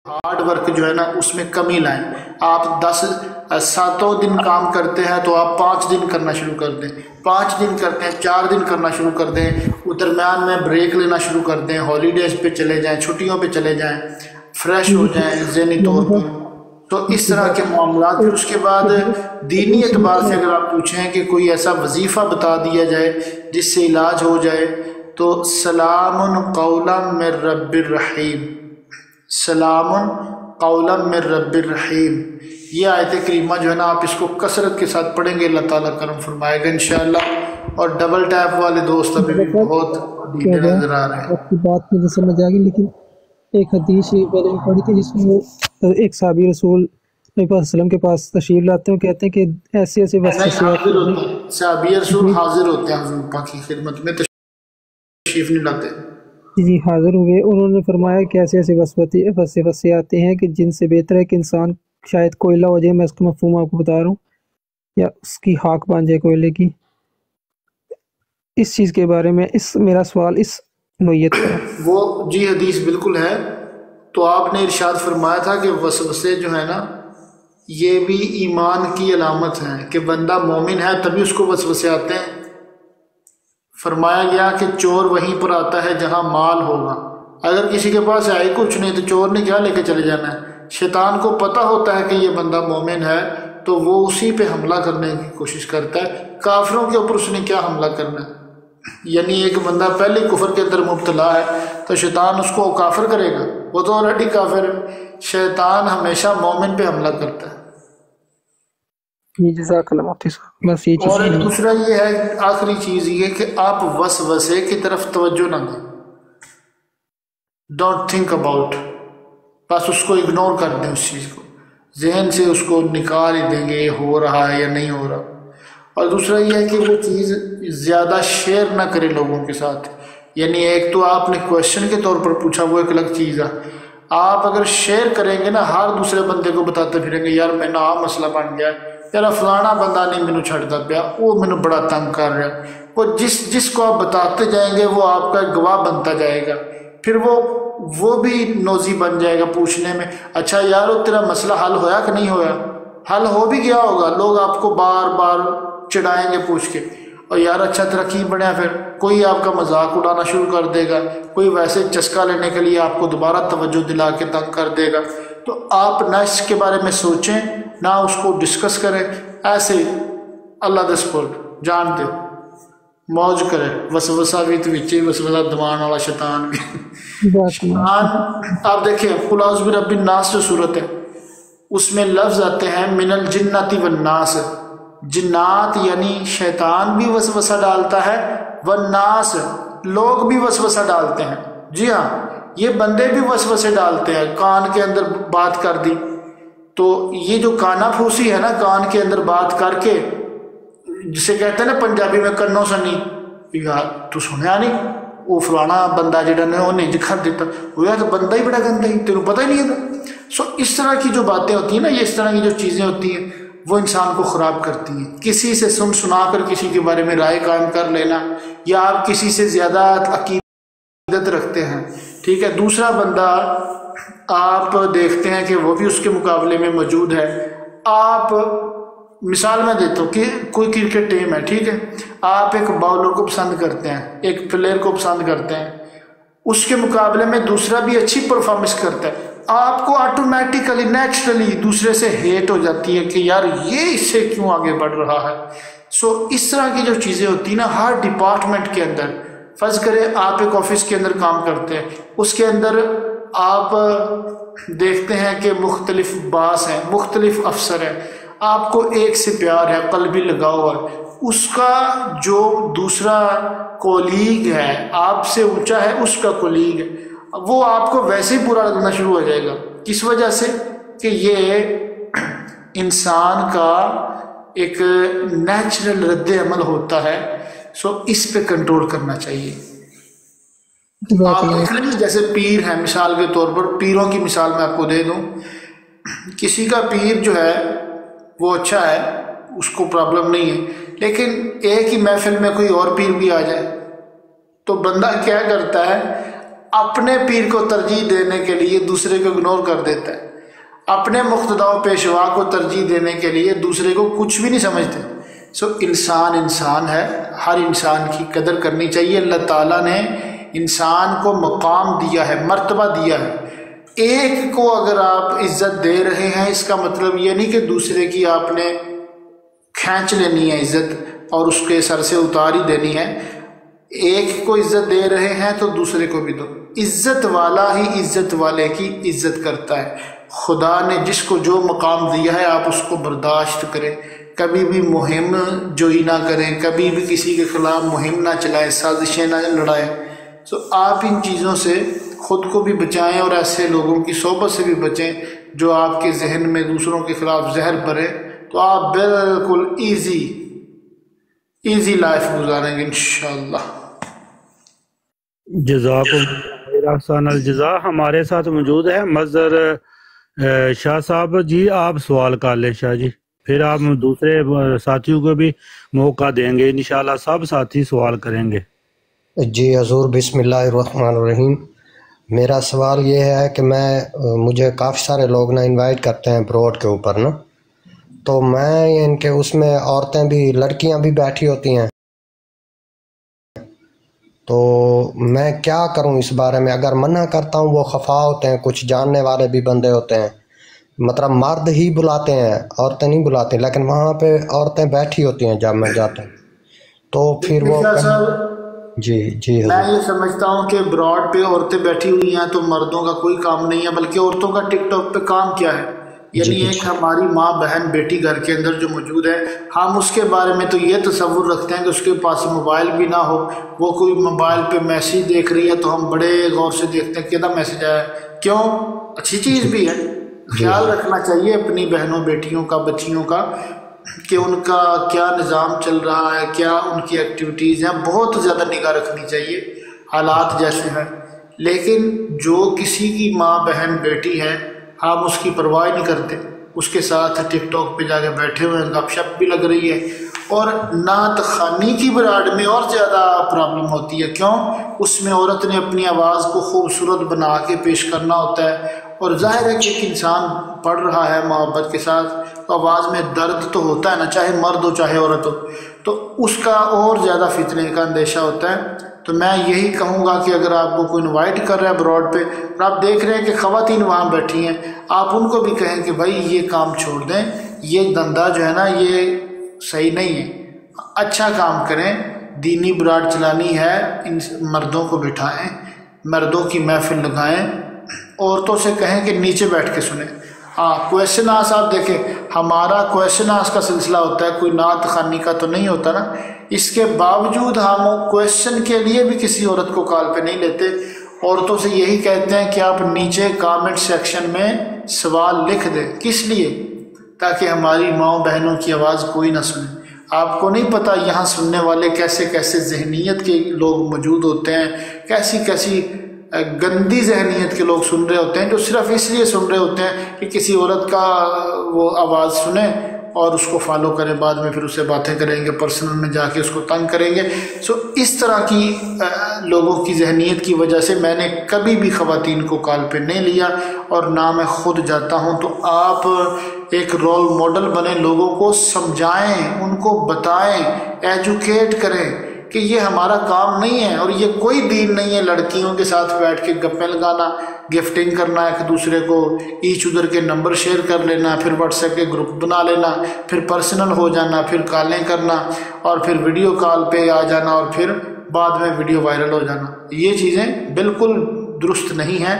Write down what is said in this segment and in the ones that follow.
Hard work جو ہے نا اس میں کمی لائیں. آپ 7 دن کام کرتے ہیں تو آپ 5 دن کرنا شروع کر دیں. 5 دن کرتے ہیں 4 دن کرنا شروع کر دیں. درمیان میں بریک لینا شروع کر دیں. ہالیڈیز پہ چلے جائیں, چھٹیوں پہ چلے جائیں, فریش ہو جائیں ذہنی طور پر. تو اس طرح کے معاملات. پھر اس کے بعد دینی اعتبار سے اگر آپ پوچھیں کہ کوئی ایسا وظیفہ بتا دیا جائے جس سے علاج ہو جائے تو سلام قولا من رب الرحیم, سلام قولا من رب الرحیم. یہ آیت کریمہ جو ہے نا آپ اس کو کثرت کے ساتھ پڑھیں گے, اللہ تعالیٰ کرم فرمائے گا انشاءاللہ. اور ڈبل ٹیپ والے دوست ابھی بھی بہت ڈھیلے نظر آ رہے ہیں. آپ کی بات مجھے سمجھ آ گئی, لیکن ایک حدیث میں نے پڑھی تھی جس میں ایک صحابی رسول علیہ وسلم کے پاس تشریف لاتے ہیں, کہتے ہیں کہ ایسے ایسے صحابی رسول حاضر ہوتے ہیں حضور پاک کی خدمت میں, تشریف نہیں لاتے. جی حاضر ہوئے. انہوں نے فرمایا کہ ایسے ایسے وسوسے آتے ہیں کہ جن سے بہتر ہے کہ انسان شاید کوئلہ ہو جائے. میں اس کا مفہوم آپ کو بتا رہا ہوں, یا اس کی خاک بن جائے کوئلے کی. اس چیز کے بارے میں میرا سوال اس نوعیت کا وہ جی حدیث بالکل ہے. تو آپ نے ارشاد فرمایا تھا کہ وسوسے جو ہے نا یہ بھی ایمان کی علامت ہیں, کہ بندہ مومن ہے تبھی اس کو وسوسے آتے ہیں. فرمایا گیا کہ چور وہیں پر آتا ہے جہاں مال ہوگا. اگر کسی کے پاس ہے ہی کچھ نہیں تو چور نے کیا لے کے چلے جانا ہے. شیطان کو پتہ ہوتا ہے کہ یہ بندہ مومن ہے تو وہ اسی پہ حملہ کرنے کی کوشش کرتا ہے. کافروں کے اوپر اس نے کیا حملہ کرنا ہے؟ یعنی ایک بندہ پہلے کفر کے اندر مبتلا ہے تو شیطان اس کو کافر کرے گا, وہ تو آلریڈی کافر ہے. شیطان ہمیشہ مومن پہ حملہ کرتا ہے. جزاک اللہ مفتی صاحب. بس یہ چیز. اور دوسرا یہ ہے, آخری چیز یہ کہ آپ وسوسے کی طرف توجہ نہ دیں. ڈونٹ تھنک اباؤٹ, بس اس کو اگنور کر دیں, اس چیز کو ذہن سے اس کو نکال ہی دیں گے یہ ہو رہا ہے یا نہیں ہو رہا. اور دوسرا یہ ہے کہ وہ چیز زیادہ شیئر نہ کرے لوگوں کے ساتھ. یعنی ایک تو آپ نے کویشچن کے طور پر پوچھا, وہ ایک الگ چیز ہے. آپ اگر شیئر کریں گے نا, ہر دوسرے بندے کو بتاتے پھریں گے یار میں نے آ مسئلہ بن گیا ہے, یار فلانا بندہ نہیں مینوں چھڑتا پیا, وہ مینوں بڑا تنگ کر رہا ہے. وہ جس کو آپ بتاتے جائیں گے وہ آپ کا گواہ بنتا جائے گا. پھر وہ بھی نوزی بن جائے گا پوچھنے میں, اچھا یار وہ تیرا مسئلہ حل ہویا کہ نہیں ہویا؟ حل ہو بھی گیا ہوگا, لوگ آپ کو بار بار چڑھائیں گے پوچھ کے, اور یار اچھا ترقی بنیا. پھر کوئی آپ کا مذاق اڑانا شروع کر دے گا, کوئی ویسے چسکا لینے کے لیے آپ کو دوبارہ توجہ دلا کے تنگ کر دے گا. تو آپ نہ اس کے بارے میں سوچیں نہ اس کو ڈسکس کریں, ایسے اللہ دے سپورٹ جان دے موج کرے. وسوسہ بھی تو وچے وسوسہ دمان والا شیطان بھی. شیطان آپ دیکھیں قل اعوذ برب الناس جو صورت ہے اس میں لفظ آتے ہیں من الجنۃ والناس. جنات یعنی شیطان بھی وسوسہ ڈالتا ہے, والناس لوگ بھی وسوسہ ڈالتے ہیں. جی ہاں, یہ بندے بھی وسوسے ڈالتے ہیں. کان کے اندر بات کر دی تو یہ جو کانا پھوسی ہے نا, کان کے اندر بات کر کے, جسے کہتے ہیں نا پنجابی میں کنو سنی, یار تو سنیا نہیں وہ فلانا بندہ جڑا نے وہ نہیں کر دیتا, وہ یار تو بندہ ہی بڑا گندا ہی, تینوں پتہ ہی نہیں تھا. سو اس طرح کی جو باتیں ہوتی ہیں نا, یہ اس طرح کی جو چیزیں ہوتی ہیں وہ انسان کو خراب کرتی ہیں. کسی سے سنا کر کسی کے بارے میں رائے قائم کر لینا, یا آپ کسی سے زیادہ عقیدت رکھتے ہیں, ٹھیک ہے, دوسرا بندہ آپ دیکھتے ہیں کہ وہ بھی اس کے مقابلے میں موجود ہے. آپ مثال میں دیتا ہوں کہ کوئی کرکٹ ٹیم ہے, ٹھیک ہے, آپ ایک باؤلر کو پسند کرتے ہیں, ایک پلیئر کو پسند کرتے ہیں, اس کے مقابلے میں دوسرا بھی اچھی پرفارمنس کرتا ہے, آپ کو آٹومیٹیکلی نیچرلی دوسرے سے ہیٹ ہو جاتی ہے کہ یار یہ اس سے کیوں آگے بڑھ رہا ہے. سو اس طرح کی جو چیزیں ہوتی ہیں نا ہر ڈپارٹمنٹ کے اندر, فرض کریں آپ ایک آفس کے اندر کام کرتے ہیں, اس کے اندر آپ دیکھتے ہیں کہ مختلف باس ہیں, مختلف افسر ہیں, آپ کو ایک سے پیار ہے, قلبی لگاؤ ہے, اس کا جو دوسرا کولیگ ہے آپ سے اونچا ہے, اس کا کولیگ ہے, وہ آپ کو ویسے ہی برا لگنا شروع ہو جائے گا. کس وجہ سے کہ یہ انسان کا ایک نیچرل رد عمل ہوتا ہے. سو اس پہ کنٹرول کرنا چاہیے. آپ دیکھ لیں جیسے پیر ہیں, مثال کے طور پر پیروں کی مثال میں آپ کو دے دوں, کسی کا پیر جو ہے وہ اچھا ہے, اس کو پرابلم نہیں ہے, لیکن ایک ہی محفل میں کوئی اور پیر بھی آ جائے تو بندہ کیا کرتا ہے, اپنے پیر کو ترجیح دینے کے لیے دوسرے کو اگنور کر دیتا ہے، اپنے مقتدا و پیشوا کو ترجیح دینے کے لیے دوسرے کو کچھ بھی نہیں سمجھتے۔ انسان انسان ہے، ہر انسان کی قدر کرنی چاہیے۔ اللہ تعالیٰ نے انسان کو مقام دیا ہے، مرتبہ دیا ہے۔ ایک کو اگر آپ عزت دے رہے ہیں، اس کا مطلب یہ نہیں کہ دوسرے کی آپ نے کھینچ لینی ہے عزت اور اس کے سر سے اتار ہی دینی ہے۔ ایک کو عزت دے رہے ہیں تو دوسرے کو بھی دو۔ عزت والا ہی عزت والے کی عزت کرتا ہے۔ خدا نے جس کو جو مقام دیا ہے آپ اس کو برداشت کریں، کبھی بھی مہم جوئی نہ کریں، کبھی بھی کسی کے خلاف مہم نہ چلائیں، سازشیں نہ لڑائیں۔ آپ ان چیزوں سے خود کو بھی بچائیں اور ایسے لوگوں کی صحبت سے بھی بچیں جو آپ کے ذہن میں دوسروں کے خلاف زہر بھرے، تو آپ بالکل ایزی لائف گزاریں گے انشاءاللہ۔ جزاکم احسان الجزا۔ ہمارے ساتھ موجود ہے مظہر شاہ صاحب جی، آپ سوال کر لیں شاہ جی، پھر آپ دوسرے ساتھیوں کو بھی موقع دیں گے، انشاءاللہ سب ساتھی سوال کریں گے۔ جی حضور، بسم اللہ الرحمن الرحیم۔ میرا سوال یہ ہے کہ مجھے کافی سارے لوگ نا انوائٹ کرتے ہیں بروڈ کے اوپر نا، تو میں ان کے اس میں عورتیں بھی، لڑکیاں بھی بیٹھی ہوتی ہیں، تو میں کیا کروں اس بارے میں؟ اگر منع کرتا ہوں وہ خفا ہوتے ہیں، کچھ جاننے والے بھی بندے ہوتے ہیں، مطلب مرد ہی بلاتے ہیں، عورتیں نہیں بلاتے، لیکن وہاں پہ عورتیں بیٹھی ہوتی ہیں جب میں جاتا ہوں، تو پھر وہ جی میں یہ سمجھتا ہوں کہ براڈ پہ عورتیں بیٹھی ہوئی ہیں تو مردوں کا کوئی کام نہیں ہے، بلکہ عورتوں کا ٹک ٹاک پہ کام کیا ہے؟ یعنی ایک ہماری ماں بہن بیٹی گھر کے اندر جو موجود ہے، ہم اس کے بارے میں تو یہ تصور رکھتے ہیں کہ اس کے پاس موبائل بھی نہ ہو، وہ کوئی موبائل پہ میسیج دیکھ رہی ہے تو ہم بڑے غور سے دیکھتے ہیں کیسا میسیج آیا ہے، کیوں؟ اچھی چیز بھی ہے، خیال رکھنا چاہیے اپنی بہنوں بیٹیوں کا، بچیوں کا، کہ ان کا کیا نظام چل رہا ہے، کیا ان کی ایکٹیویٹیز ہیں، بہت زیادہ نگاہ رکھنی چاہیے حالات جیسے ہیں۔ لیکن جو کسی کی ماں بہن بیٹی ہے، ہم اس کی پرواہ نہیں کرتے، اس کے ساتھ ٹک ٹاک پہ جا کے بیٹھے ہوئے ہیں، گپ شپ بھی لگ رہی ہے، اور نعت خوانی کی براڈ میں اور زیادہ پرابلم ہوتی ہے۔ کیوں؟ اس میں عورت نے اپنی آواز کو خوبصورت بنا کے پیش کرنا ہوتا ہے، اور ظاہر ہے کہ ایک انسان پڑھ رہا ہے محبت کے ساتھ تو آواز میں درد تو ہوتا ہے نا، چاہے مرد ہو چاہے عورت ہو، تو اس کا اور زیادہ فتنے کا اندیشہ ہوتا ہے۔ تو میں یہی کہوں گا کہ اگر آپ کو کوئی انوائٹ کر رہا ہے براڈ پہ اور آپ دیکھ رہے ہیں کہ خواتین وہاں بیٹھی ہیں، آپ ان کو بھی کہیں کہ بھائی یہ کام چھوڑ دیں، یہ دھندا جو ہے نا یہ صحیح نہیں ہے، اچھا کام کریں، دینی براڈ چلانی ہے، ان مردوں کو بٹھائیں، مردوں کی محفل لگائیں، عورتوں سے کہیں کہ نیچے بیٹھ کے سنیں۔ ہاں، کویشچن آنس آپ دیکھیں، ہمارا کویشچن آنس کا سلسلہ ہوتا ہے، کوئی نعت خوانی کا تو نہیں ہوتا نا، اس کے باوجود ہم کویشچن کے لیے بھی کسی عورت کو کال پہ نہیں لیتے، عورتوں سے یہی کہتے ہیں کہ آپ نیچے کامنٹ سیکشن میں سوال لکھ دیں۔ کس لیے؟ تاکہ ہماری ماؤں بہنوں کی آواز کوئی نہ سنے۔ آپ کو نہیں پتہ یہاں سننے والے کیسے کیسے ذہنیت کے لوگ موجود ہوتے ہیں، کیسی کیسی گندی ذہنیت کے لوگ سن رہے ہوتے ہیں، جو صرف اس لیے سن رہے ہوتے ہیں کہ کسی عورت کا وہ آواز سنیں اور اس کو فالو کریں، بعد میں پھر اس سے باتیں کریں گے، پرسنل میں جا کے اس کو تنگ کریں گے۔ اس طرح کی لوگوں کی ذہنیت کی وجہ سے میں نے کبھی بھی خواتین کو کال پہ نہیں لیا، اور نہ میں خود جاتا ہوں۔ تو آپ ایک رول ماڈل بنیں، لوگوں کو سمجھائیں، ان کو بتائیں، ایجوکیٹ کریں کہ یہ ہمارا کام نہیں ہے، اور یہ کوئی دین نہیں ہے لڑکیوں کے ساتھ بیٹھ کے گپیں لگانا، گفٹنگ کرنا، ایک دوسرے کو ایچ ادھر کے نمبر شیئر کر لینا، پھر واٹس ایپ کے گروپ بنا لینا، پھر پرسنل ہو جانا، پھر کالیں کرنا، اور پھر ویڈیو کال پہ آ جانا، اور پھر بعد میں ویڈیو وائرل ہو جانا۔ یہ چیزیں بالکل درست نہیں ہیں۔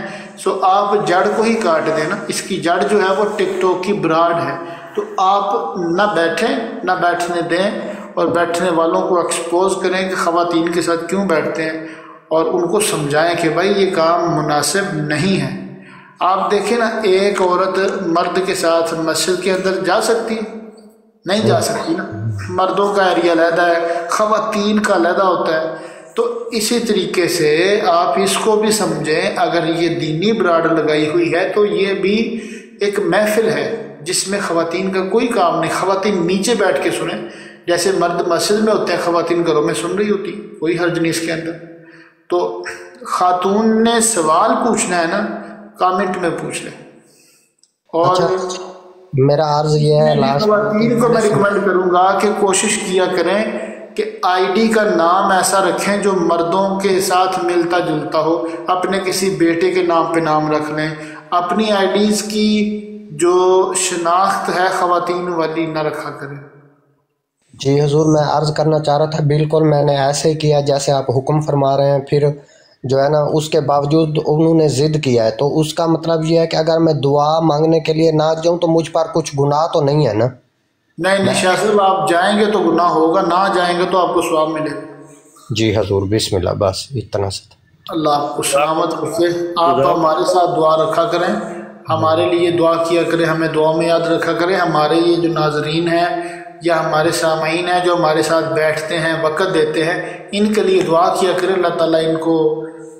آپ جڑ کو ہی کاٹ دیں نا، اس کی جڑ جو ہے وہ ٹک ٹاک کی براڈ ہے، تو آپ نہ بیٹھیں، نہ بیٹھنے دیں، اور بیٹھنے والوں کو ایکسپوز کریں کہ خواتین کے ساتھ کیوں بیٹھتے ہیں، اور ان کو سمجھائیں کہ بھائی یہ کام مناسب نہیں ہے۔ آپ دیکھیں نا، ایک عورت مرد کے ساتھ مسجد کے اندر جا سکتی ہے؟ نہیں جا سکتی نا، مردوں کا ایریا علیحدہ ہے، خواتین کا علیحدہ ہوتا ہے۔ تو اسی طریقے سے آپ اس کو بھی سمجھیں، اگر یہ دینی براڈ لگائی ہوئی ہے تو یہ بھی ایک محفل ہے جس میں خواتین کا کوئی کام نہیں، خواتین نیچے بیٹھ کے سنیں، جیسے مرد مسجد میں ہوتے ہیں، خواتین گھروں میں سن رہی ہوتی، کوئی حرج نہیں اس کے اندر۔ تو خاتون نے سوال پوچھنا ہے نا کامنٹ میں پوچھ لیں. اور میرا عرض یہ ہے لاسٹ خواتین کو میں ریکمینڈ کروں گا کہ کوشش کیا کریں کہ آئی ڈی کا نام ایسا رکھیں جو مردوں کے ساتھ ملتا جلتا ہو. اپنے کسی بیٹے کے نام پہ نام رکھ لیں. اپنی آئی ڈیز کی جو شناخت ہے خواتین والی نہ رکھا کریں. جی حضور میں عرض کرنا چاہ رہا تھا، بالکل میں نے ایسے ہی کیا جیسے آپ حکم فرما رہے ہیں. پھر جو ہے نا اس کے باوجود انہوں نے ضد کیا ہے، تو اس کا مطلب یہ ہے کہ اگر میں دعا مانگنے کے لیے نہ جاؤں تو مجھ پر کچھ گناہ تو نہیں ہے نا؟ نہیں شاہ صاحب، آپ جائیں گے تو گناہ ہوگا، نہ جائیں گے تو آپ کو ثواب ملے گا. جی حضور بسم اللہ، بس اتنا سے. اللہ آپ کو سلامت رکھے. آپ ہمارے ساتھ دعا رکھا کریں، ہمارے لیے دعا کیا کریں، ہمیں دعا میں یاد رکھا کریں. ہمارے یہ جو ناظرین ہیں یا ہمارے سامعین ہیں جو ہمارے ساتھ بیٹھتے ہیں، وقت دیتے ہیں، ان کے لیے دعا کیا کریں. اللہ تعالیٰ ان کو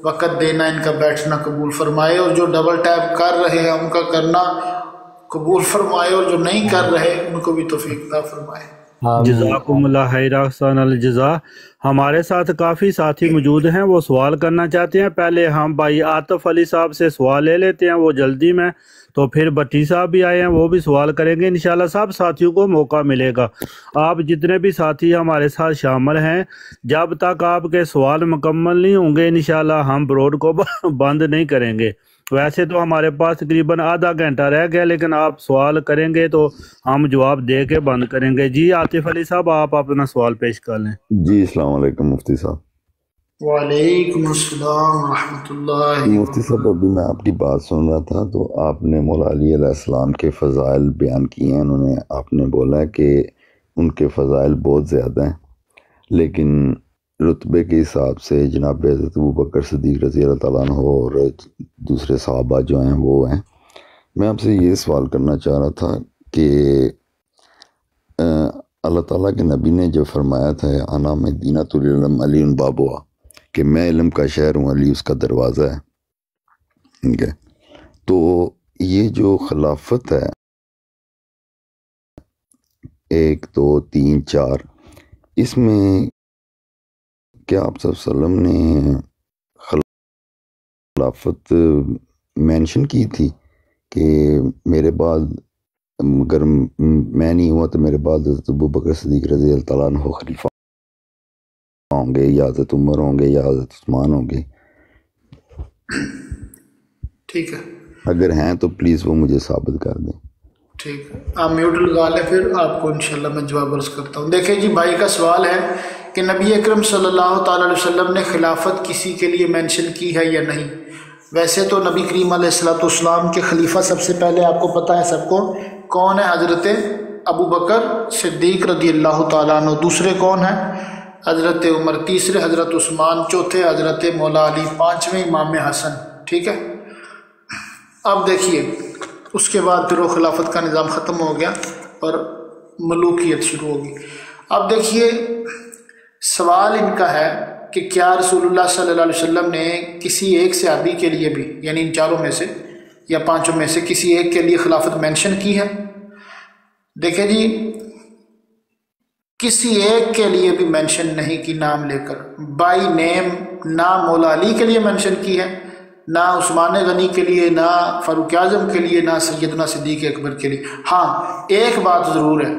وقت دینا، ان کا بیٹھنا قبول فرمائے، اور جو ڈبل ٹیپ کر رہے ہیں ان کا کرنا قبول فرمائے، اور جو نہیں کر رہے ان کو بھی توفیق عطا فرمائے. جزاکم اللہ خیر، احسن الجزا. ہمارے ساتھ کافی ساتھی موجود ہیں، وہ سوال کرنا چاہتے ہیں. پہلے ہم بھائی عاطف علی صاحب سے سوال لے لیتے ہیں، وہ جلدی میں، تو پھر بٹی صاحب بھی آئے ہیں، وہ بھی سوال کریں گے انشاءاللہ. سب ساتھیوں کو موقع ملے گا. آپ جتنے بھی ساتھی ہمارے ساتھ شامل ہیں، جب تک آپ کے سوال مکمل نہیں ہوں گے انشاءاللہ ہم بروڈ کو بند نہیں کریں گے. ویسے تو ہمارے پاس تقریباً آدھا گھنٹہ رہ گیا، لیکن آپ سوال کریں گے تو ہم جواب دے کے بند کریں گے. جی عاطف علی صاحب، آپ اپنا سوال پیش کر لیں. جی السلام علیکم مفتی صاحب. وعلیکم السلام ورحمۃ اللہ. مفتی صاحب، ابھی میں آپ کی بات سن رہا تھا تو آپ نے مولا علی علیہ السلام کے فضائل بیان کیے ہیں. آپ نے بولا کہ ان کے فضائل بہت زیادہ ہیں، لیکن رتبے کے حساب سے جناب حضرت ابوبکر صدیق رضی اللہ تعالیٰ عنہ اور دوسرے صحابہ جو ہیں وہ ہیں. میں آپ سے یہ سوال کرنا چاہ رہا تھا کہ اللہ تعالیٰ کے نبی نے جو فرمایا تھا انا مدینۃ العلم علی بابوا، کہ میں علم کا شہر ہوں، علی اس کا دروازہ ہے. ٹھیک ہے، تو یہ جو خلافت ہے 1 2 3 4، اس میں کیا آپ صلی اللہ علیہ وسلم نے خلافت مینشن کی تھی کہ میرے بعد اگر میں نہیں ہوا تو میرے بعد حضرت ابوبکر صدیق رضی اللہ تعالیٰ عنہ خلیفہ ہوں گے، یا حضرت عمر ہوں گے، یا حضرت عثمان ہوں گے؟ ٹھیک ہے، اگر ہیں تو پلیز وہ مجھے ثابت کر دیں. ٹھیک ہے، آپ میوٹ لگا لیں، پھر آپ کو انشاءاللہ میں جواب عرض کرتا ہوں. دیکھیں جی، بھائی کا سوال ہے کہ نبی اکرم صلی اللہ تعالیٰ علیہ وسلم نے خلافت کسی کے لیے مینشن کی ہے یا نہیں. ویسے تو نبی کریم علیہ السلام کے خلیفہ سب سے پہلے آپ کو پتہ ہے سب کو کون ہے؟ حضرت ابو بکر صدیق رضی اللہ تعالیٰ عنہ. دوسرے کون ہیں؟ حضرت عمر. تیسرے حضرت عثمان. چوتھے حضرت مولا علی. پانچویں امام حسن. ٹھیک ہے، اب دیکھیے اس کے بعد پھر وہ خلافت کا نظام ختم ہو گیا اور ملوکیت شروع ہوگی. اب دیکھیے سوال ان کا ہے کہ کیا رسول اللہ صلی اللہ علیہ وسلم نے کسی ایک صحابی کے لیے بھی، یعنی ان چاروں میں سے یا پانچوں میں سے کسی ایک کے لیے خلافت مینشن کی ہے؟ دیکھیں جی، کسی ایک کے لیے بھی مینشن نہیں کی نام لے کر، بائی نیم. نہ مولا علی کے لیے مینشن کی ہے، نہ عثمان غنی کے لیے، نہ فاروق اعظم کے لیے، نہ سیدنا صدیق اکبر کے لیے. ہاں ایک بات ضرور ہے،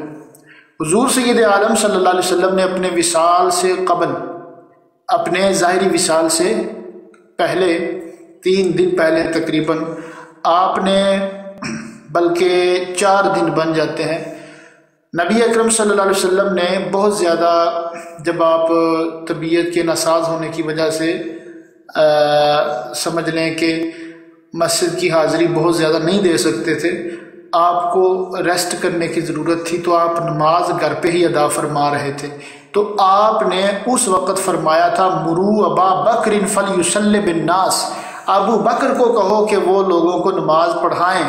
حضور سید عالم صلی اللہ علیہ وسلم نے اپنے وصال سے قبل، اپنے ظاہری وصال سے پہلے 3 دن پہلے تقریباً آپ نے، بلکہ 4 دن بن جاتے ہیں، نبی اکرم صلی اللہ علیہ وسلم نے بہت زیادہ، جب آپ طبیعت کے ناساز ہونے کی وجہ سے سمجھ لیں کہ مسجد کی حاضری بہت زیادہ نہیں دے سکتے تھے، آپ کو ریسٹ کرنے کی ضرورت تھی، تو آپ نماز گھر پہ ہی ادا فرما رہے تھے. تو آپ نے اس وقت فرمایا تھا مرو ابا بکر فلیصلی بالناس، ابو بکر کو کہو کہ وہ لوگوں کو نماز پڑھائیں.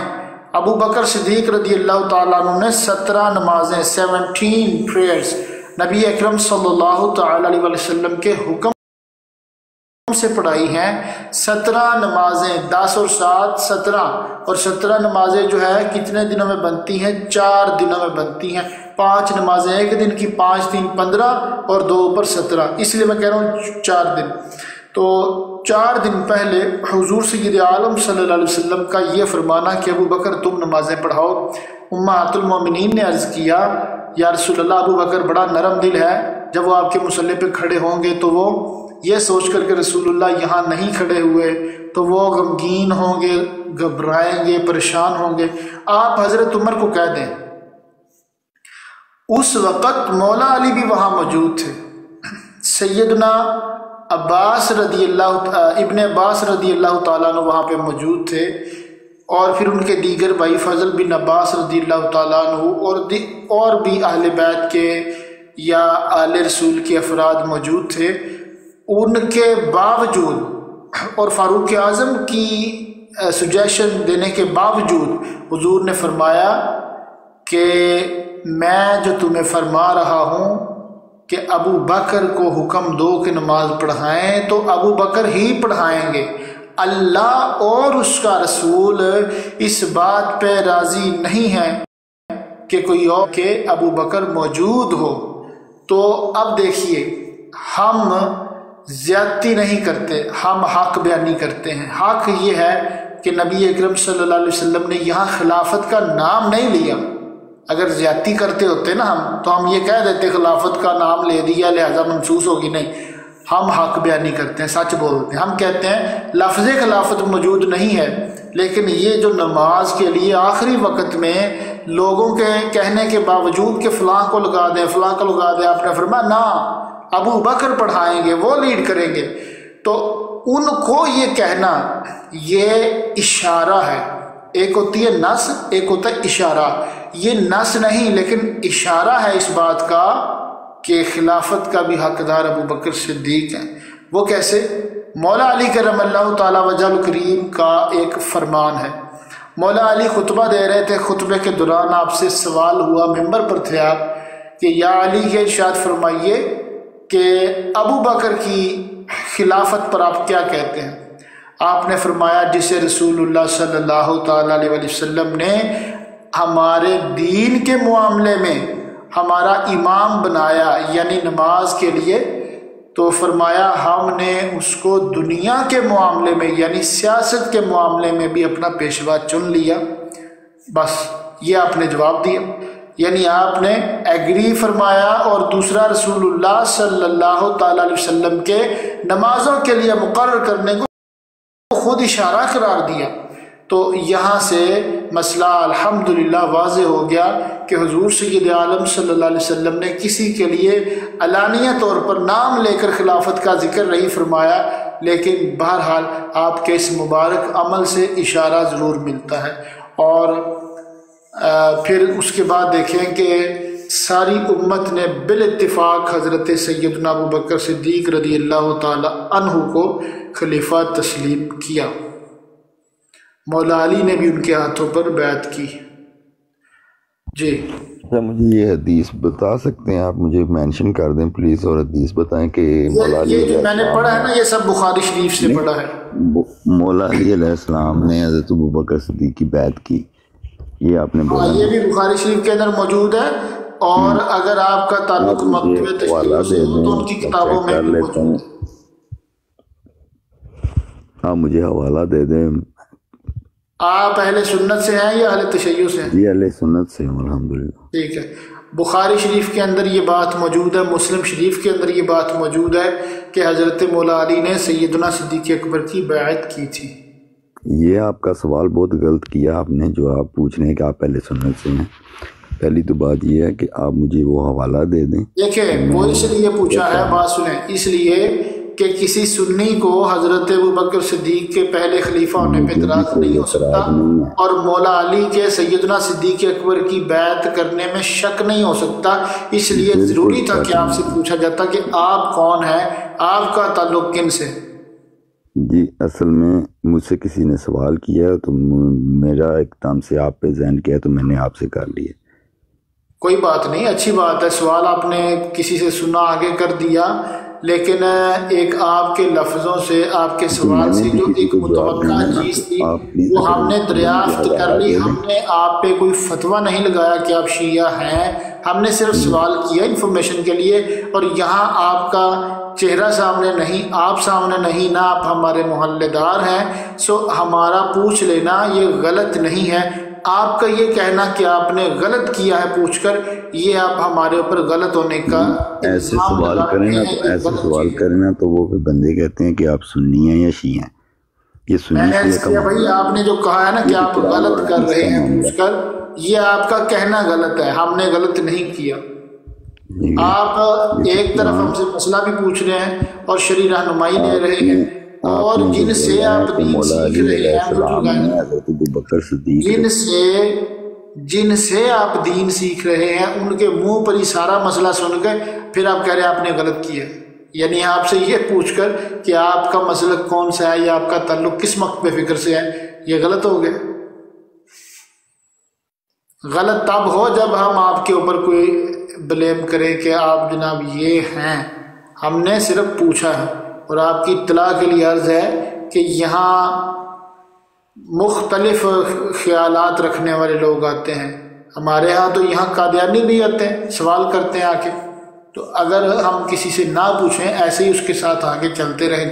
ابو بکر صدیق رضی اللہ تعالیٰ عنہ نے 17 نمازیں 17 پریئرز نبی اکرم صلی اللہ تعالیٰ علیہ وسلم کے حکم سے پڑھائی ہیں. 17 نمازیں، 10 اور 7 17، اور 17 نمازیں جو ہے کتنے دنوں میں بنتی ہیں؟ 4 دنوں میں بنتی ہیں. 5 نمازیں ایک دن کی، 5 3 15 اور 2 اوپر 17، اس لیے میں کہہ رہا ہوں 4 دن. تو 4 دن پہلے حضور سید عالم صلی اللہ علیہ وسلم کا یہ فرمانا کہ ابو بکر تم نمازیں پڑھاؤ، امہات المومنین نے عرض کیا یا رسول اللہ ابو بکر بڑا نرم دل ہے، جب وہ آپ کے مصلی پہ کھڑے ہوں گے تو وہ یہ سوچ کر کہ رسول اللہ یہاں نہیں کھڑے ہوئے تو وہ غمگین ہوں گے، گھبرائیں گے، پریشان ہوں گے، آپ حضرت عمر کو کہہ دیں۔ اس وقت مولا علی بھی وہاں موجود تھے، سیدنا عباس رضی اللہ ابن عباس رضی اللہ تعالیٰ عنہ وہاں پہ موجود تھے، اور پھر ان کے دیگر بھائی فضل بن عباس رضی اللہ تعالیٰ عنہ اور بھی اہل بیت کے یا آل رسول کے افراد موجود تھے۔ ان کے باوجود اور فاروق اعظم کی سجیشن دینے کے باوجود حضور نے فرمایا کہ میں جو تمہیں فرما رہا ہوں کہ ابو بکر کو حکم دو کہ نماز پڑھائیں تو ابو بکر ہی پڑھائیں گے، اللہ اور اس کا رسول اس بات پہ راضی نہیں ہے کہ کوئی اور کہ ابو بکر موجود ہو۔ تو اب دیکھیے، ہم زیادتی نہیں کرتے، ہم حق بیانی کرتے ہیں۔ حق یہ ہے کہ نبی اکرم صلی اللہ علیہ وسلم نے یہاں خلافت کا نام نہیں لیا۔ اگر زیادتی کرتے ہوتے نا ہم تو ہم یہ کہہ دیتے خلافت کا نام لے دیا لہذا منسوخ ہوگی، نہیں، ہم حق بیانی کرتے ہیں، سچ بولتے ہیں۔ ہم کہتے ہیں لفظ خلافت موجود نہیں ہے، لیکن یہ جو نماز کے لیے آخری وقت میں لوگوں کے کہنے کے باوجود کہ فلاں کو لگا دیں فلاں کو لگا دیں، آپ نے فرمایا نا ابو بکر پڑھائیں گے، وہ لیڈ کریں گے، تو ان کو یہ کہنا یہ اشارہ ہے۔ ایک ہوتی ہے نص، ایک ہوتا ہے اشارہ۔ یہ نص نہیں لیکن اشارہ ہے اس بات کا کہ خلافت کا بھی حقدار ابو بکر صدیق ہیں۔ وہ کیسے؟ مولا علی کرم اللہ تعالی وجہ الکریم کا ایک فرمان ہے۔ مولا علی خطبہ دے رہے تھے، خطبے کے دوران آپ سے سوال ہوا، ممبر پر تھے آپ، کہ یا علی کے ارشاد فرمائیے کہ ابو بکر کی خلافت پر آپ کیا کہتے ہیں؟ آپ نے فرمایا جسے رسول اللہ صلی اللہ تعالیٰ علیہ وسلم نے ہمارے دین کے معاملے میں ہمارا امام بنایا یعنی نماز کے لیے، تو فرمایا ہم نے اس کو دنیا کے معاملے میں یعنی سیاست کے معاملے میں بھی اپنا پیشوا چن لیا۔ بس یہ آپ نے جواب دیا، یعنی آپ نے ایگری فرمایا، اور دوسرا رسول اللہ صلی اللہ تعالیٰ علیہ وسلم کے نمازوں کے لیے مقرر کرنے کو خود اشارہ قرار دیا۔ تو یہاں سے مسئلہ الحمدللہ واضح ہو گیا کہ حضور سید عالم صلی اللہ علیہ وسلم نے کسی کے لیے علانیہ طور پر نام لے کر خلافت کا ذکر نہیں فرمایا، لیکن بہرحال آپ کے اس مبارک عمل سے اشارہ ضرور ملتا ہے۔ اور پھر اس کے بعد دیکھیں کہ ساری امت نے بالاتفاق حضرت سیدنا ابو بکر صدیق رضی اللہ تعالی عنہ کو خلیفہ تسلیم کیا۔ مولا علی نے بھی ان کے ہاتھوں پر بیعت کی۔ جی مجھے یہ حدیث بتا سکتے ہیں آپ؟ مجھے مینشن کر دیں پلیز، اور حدیث بتائیں کہ مولا علی یہ جو میں نے پڑھا ہے نا یہ سب بخاری شریف سے پڑھا ہے۔ مولا علی علیہ السلام نے حضرت ابو بکر صدیق کی بیعت کی، یہ آپ نے بولا؟ یہ بھی بخاری شریف کے اندر موجود ہے، اور اگر آپ کا تعلق مکتوب تشریح سے ہو تو ان کی کتابوں میں بھی موجود ہے۔ آپ مجھے حوالہ دے دیں۔ آپ اہل سنت سے ہیں یا اہل تشیع سے ہیں؟ جی اہل سنت سے ہوں الحمدللہ۔ ٹھیک ہے، بخاری شریف کے اندر یہ بات موجود ہے، مسلم شریف کے اندر یہ بات موجود ہے کہ حضرت مولا علی نے سیدنا صدیق اکبر کی بیعت کی تھی۔ یہ آپ کا سوال بہت غلط کیا آپ نے، جو آپ پوچھ رہے ہیں کہ آپ اہل سنت سے ہیں۔ پہلی تو بات یہ ہے کہ آپ مجھے وہ حوالہ دے دیں۔ دیکھیں وہ اس لیے پوچھا ہے، بات سنیں، اس لیے کہ کسی سنی کو حضرت ابوبکر صدیق کے پہلے خلیفہ ہونے پہ اعتراض نہیں ہو سکتا، اور مولا علی کے سیدنا صدیق اکبر کی بیعت کرنے میں شک نہیں ہو سکتا۔ اس لیے ضروری تھا کہ آپ سے پوچھا جاتا کہ آپ کون ہیں، آپ کا تعلق کن سے؟ جی اصل میں مجھ سے کسی نے سوال کیا تو میرا اقدام سے آپ پہ ذہن کیا تو میں نے آپ سے کر لیا۔ کوئی بات نہیں، اچھی بات ہے، سوال آپ نے کسی سے سنا آگے کر دیا، لیکن ایک آپ کے لفظوں سے، آپ کے سوال سے جو ایک متوقع چیز تھی وہ ہم نے دریافت کر لی۔ ہم نے آپ پہ کوئی فتویٰ نہیں لگایا کہ آپ شیعہ ہیں، ہم نے صرف سوال کیا انفارمیشن کے لیے، اور یہاں آپ کا چہرہ سامنے نہیں، آپ سامنے نہیں، نہ آپ ہمارے محلے دار ہیں، سو ہمارا پوچھ لینا یہ غلط نہیں ہے۔ آپ کا یہ کہنا کہ آپ نے غلط کیا ہے پوچھ کر، یہ آپ ہمارے اوپر غلط ہونے کا ایسے الزام سوال لگا کریں رہے نا ہیں، تو یہ ایسے غلط سوال چیز ہے۔ کریں نا تو وہ پھر بندے کہتے ہیں کہ آپ سنی ہیں یا شیعہ ہیں۔ یہ میں سنی نے شیعہ عرض کا کیا بھائی معاملہ آپ نے جو کہا ہے نا ہے، کہ یہ آپ تو قرآن اور غلط کر حدیث رہے کا ہیں معاملہ پوچھ کر، یہ آپ کا کہنا غلط ہے، ہم نے غلط نہیں کیا۔ ہے۔ آپ یہ ایک طرف قرآن ہم سے مسئلہ بھی پوچھ رہے ہیں اور شرعی رہنمائی دے رہے آپ ہیں، نے آپ اور نے جو جن سے بولا ہے آپ کہ دین مولا سیکھ علی رہے علیہ ہیں السلام بزرگان، نے حضرت ابوبکر صدیق جن سے آپ دین سیکھ رہے ہیں ان کے منہ پر ہی سارا مسئلہ سن کے پھر آپ کہہ رہے ہیں آپ نے غلط کیا ہے۔ یعنی آپ سے یہ پوچھ کر کہ آپ کا مسلک کون سا ہے یا آپ کا تعلق کس مکتب فکر سے ہے، یہ غلط ہو گیا۔ غلط تب ہو جب ہم آپ کے اوپر کوئی بلیم کریں کہ آپ جناب یہ ہیں، ہم نے صرف پوچھا ہے۔ اور آپ کی اطلاع کے لیے عرض ہے کہ یہاں مختلف خیالات رکھنے والے لوگ آتے ہیں، ہمارے ہاں تو یہاں قادیانی بھی آتے ہیں، سوال کرتے ہیں آ کے، تو اگر ہم کسی سے نہ پوچھیں ایسے ہی اس کے ساتھ آگے چلتے رہیں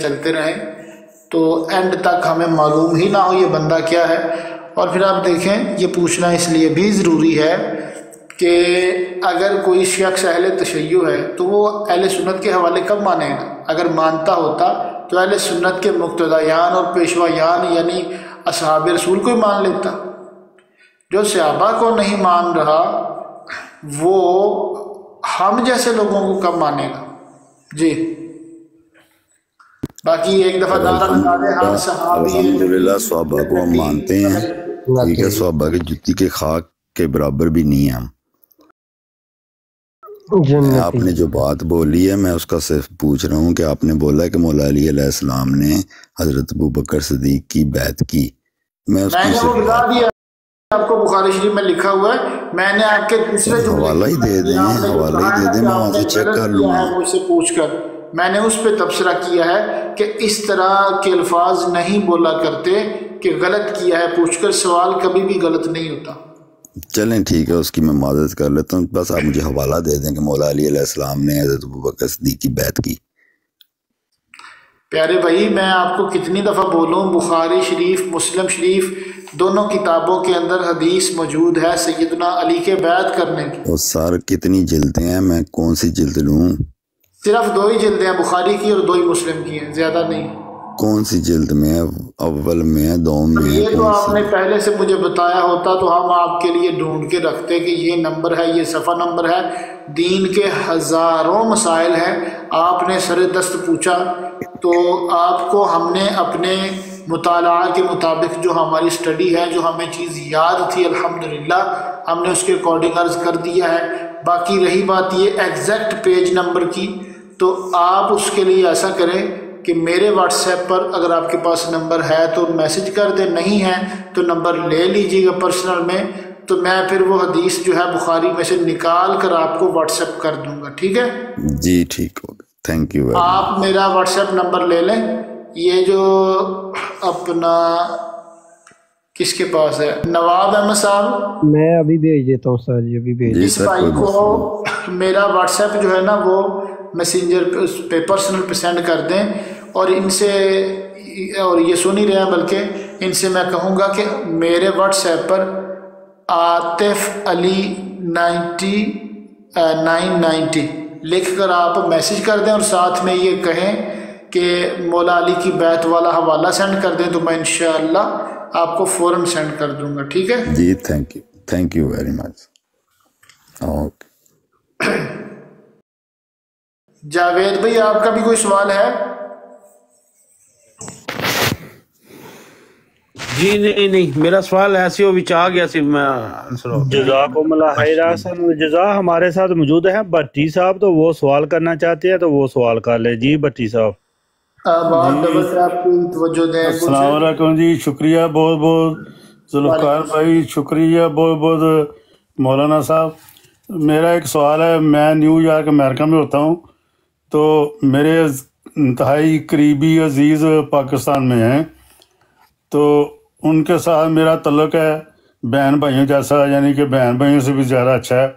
تو اینڈ تک ہمیں معلوم ہی نہ ہو یہ بندہ کیا ہے۔ اور پھر آپ دیکھیں یہ پوچھنا اس لیے بھی ضروری ہے کہ اگر کوئی شخص اہل تشیع ہے تو وہ اہل سنت کے حوالے کب مانے گا؟ اگر مانتا ہوتا تو اہل سنت کے مقتدیان اور پیشوایان یعنی اصحاب رسول کو ہی مان لیتا۔ جو صحابہ کو نہیں مان رہا وہ ہم جیسے لوگوں کو کب مانے گا؟ جی باقی ایک دفعہ نعرہ لگا دیں ہم صحابی الحمدللہ صحابہ کو ہم مانتے ہیں، ٹھیک ہے، صحابہ کی جتی کے خاک کے برابر بھی نہیں ہیں ہم۔ آپ نے جو بات بولی ہے میں اس کا صرف پوچھ رہا ہوں کہ آپ نے بولا کہ مولا علی علیہ السلام نے حضرت ابوبکر صدیق کی بیعت کی، میں اس کی وہ بتا دیا آپ کو، بخاری شریف میں لکھا ہوا ہے، میں نے آپ کے دوسرے حوالہ ہی دے دیں، حوالہ ہی دے دیں، میں وہاں سے چیک کر لوں گا۔ مجھ سے پوچھ کر میں نے اس پہ تبصرہ کیا ہے کہ اس طرح کے الفاظ نہیں بولا کرتے کہ غلط کیا ہے پوچھ کر، سوال کبھی بھی غلط نہیں ہوتا۔ چلیں ٹھیک ہے، اس کی میں معذرت کر لیتا ہوں، بس آپ مجھے حوالہ دے دیں کہ مولا علی علیہ السلام نے حضرت ابوبکر صدیق کی بیعت کی۔ پیارے بھائی میں آپ کو کتنی دفعہ بولوں، بخاری شریف مسلم شریف دونوں کتابوں کے اندر حدیث موجود ہے سیدنا علی کے بیعت کرنے کی۔ اور سر کتنی جلدیں ہیں، میں کون سی جلد لوں؟ صرف 2 ہی جلدیں ہیں، بخاری کی اور 2 ہی مسلم کی ہیں، زیادہ نہیں۔ کون سی جلد میں ہے؟ اول میں ہے، دوم میں ہے؟ یہ تو آپ نے پہلے سے مجھے بتایا ہوتا تو ہم آپ کے لیے ڈھونڈ کے رکھتے کہ یہ نمبر ہے، یہ صفحہ نمبر ہے۔ دین کے ہزاروں مسائل ہیں، آپ نے سر دست پوچھا تو آپ کو ہم نے اپنے مطالعہ کے مطابق جو ہماری سٹڈی ہے، جو ہمیں چیز یاد تھی الحمدللہ ہم نے اس کے اکارڈنگ عرض کر دیا ہے۔ باقی رہی بات یہ ایگزیکٹ پیج نمبر کی، تو آپ اس کے لیے ایسا کریں کہ میرے واٹس ایپ پر اگر آپ کے پاس نمبر ہے تو میسج کر دیں، نہیں ہے تو نمبر لے لیجیے گا پرسنل میں، تو میں پھر وہ حدیث جو ہے بخاری میں سے نکال کر آپ کو واٹس ایپ کر دوں گا، ٹھیک ہے؟ جی ٹھیک ہوگا، تھینک یو۔ آپ میرا واٹس ایپ نمبر لے لیں، یہ جو اپنا کس کے پاس ہے نواب احمد صاحب، میں ابھی بھیج دیتا ہوں سر جی، ابھی بھیج اس بھائی کو میرا واٹس ایپ جو ہے نا وہ میسنجر پہ پرسنل پہ سینڈ کر دیں، اور ان سے، اور یہ سن ہی رہے ہیں بلکہ ان سے میں کہوں گا کہ میرے واٹس ایپ پر عاطف علی 990 لکھ کر آپ میسج کر دیں، اور ساتھ میں یہ کہیں کہ مولا علی کی بیعت والا حوالہ سینڈ کر دیں، تو میں انشاءاللہ آپ کو فوراً سینڈ کر دوں گا، ٹھیک ہے جی؟ Thank you very much. Okay Javed بھائی آپ کا بھی کوئی سوال ہے؟ جی نہیں میرا سوال ایسے ہو آ گیا سی، میں جزاکم اللہ خیر۔ احسن جزا ہمارے ساتھ موجود ہیں بھٹی صاحب، تو وہ سوال کرنا چاہتے ہیں تو وہ سوال کر لیں۔ جی بھٹی صاحب، السلام علیکم جی، شکریہ بہت بہت ذوالفقار بھائی، شکریہ بہت بہت مولانا صاحب۔ میرا ایک سوال ہے، میں نیو یارک امریکہ میں ہوتا ہوں، تو میرے انتہائی قریبی عزیز پاکستان میں ہیں، تو ان کے ساتھ میرا تعلق ہے بہن بھائیوں جیسا، یعنی کہ بہن بھائیوں سے بھی زیادہ اچھا ہے۔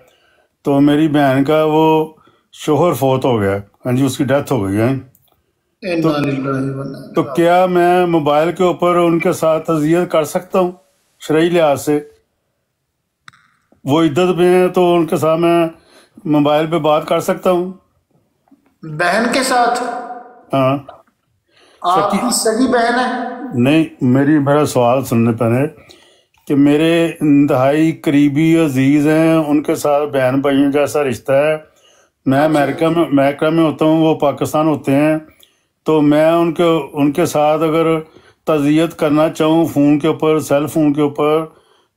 تو میری بہن کا وہ شوہر فوت ہو گیا ہاں جی اس کی ڈیتھ ہو گئی ہے. انا للہ و انا تو کیا میں موبائل کے اوپر ان کے ساتھ اذیت کر سکتا ہوں شرعی لحاظ سے؟ وہ عدت میں ہیں تو ان کے ساتھ میں موبائل پہ بات کر سکتا ہوں؟ بہن کے ساتھ؟ ہاں. آپ کی سگی بہن ہے؟ نہیں میرا سوال سننے پہلے کہ میرے انتہائی قریبی عزیز ہیں، ان کے ساتھ بہن بھائیوں جیسا رشتہ ہے. میں امریکہ میں ہوتا ہوں، وہ پاکستان ہوتے ہیں، تو میں ان کے ساتھ اگر تعزیت کرنا چاہوں فون کے اوپر، سیل فون کے اوپر،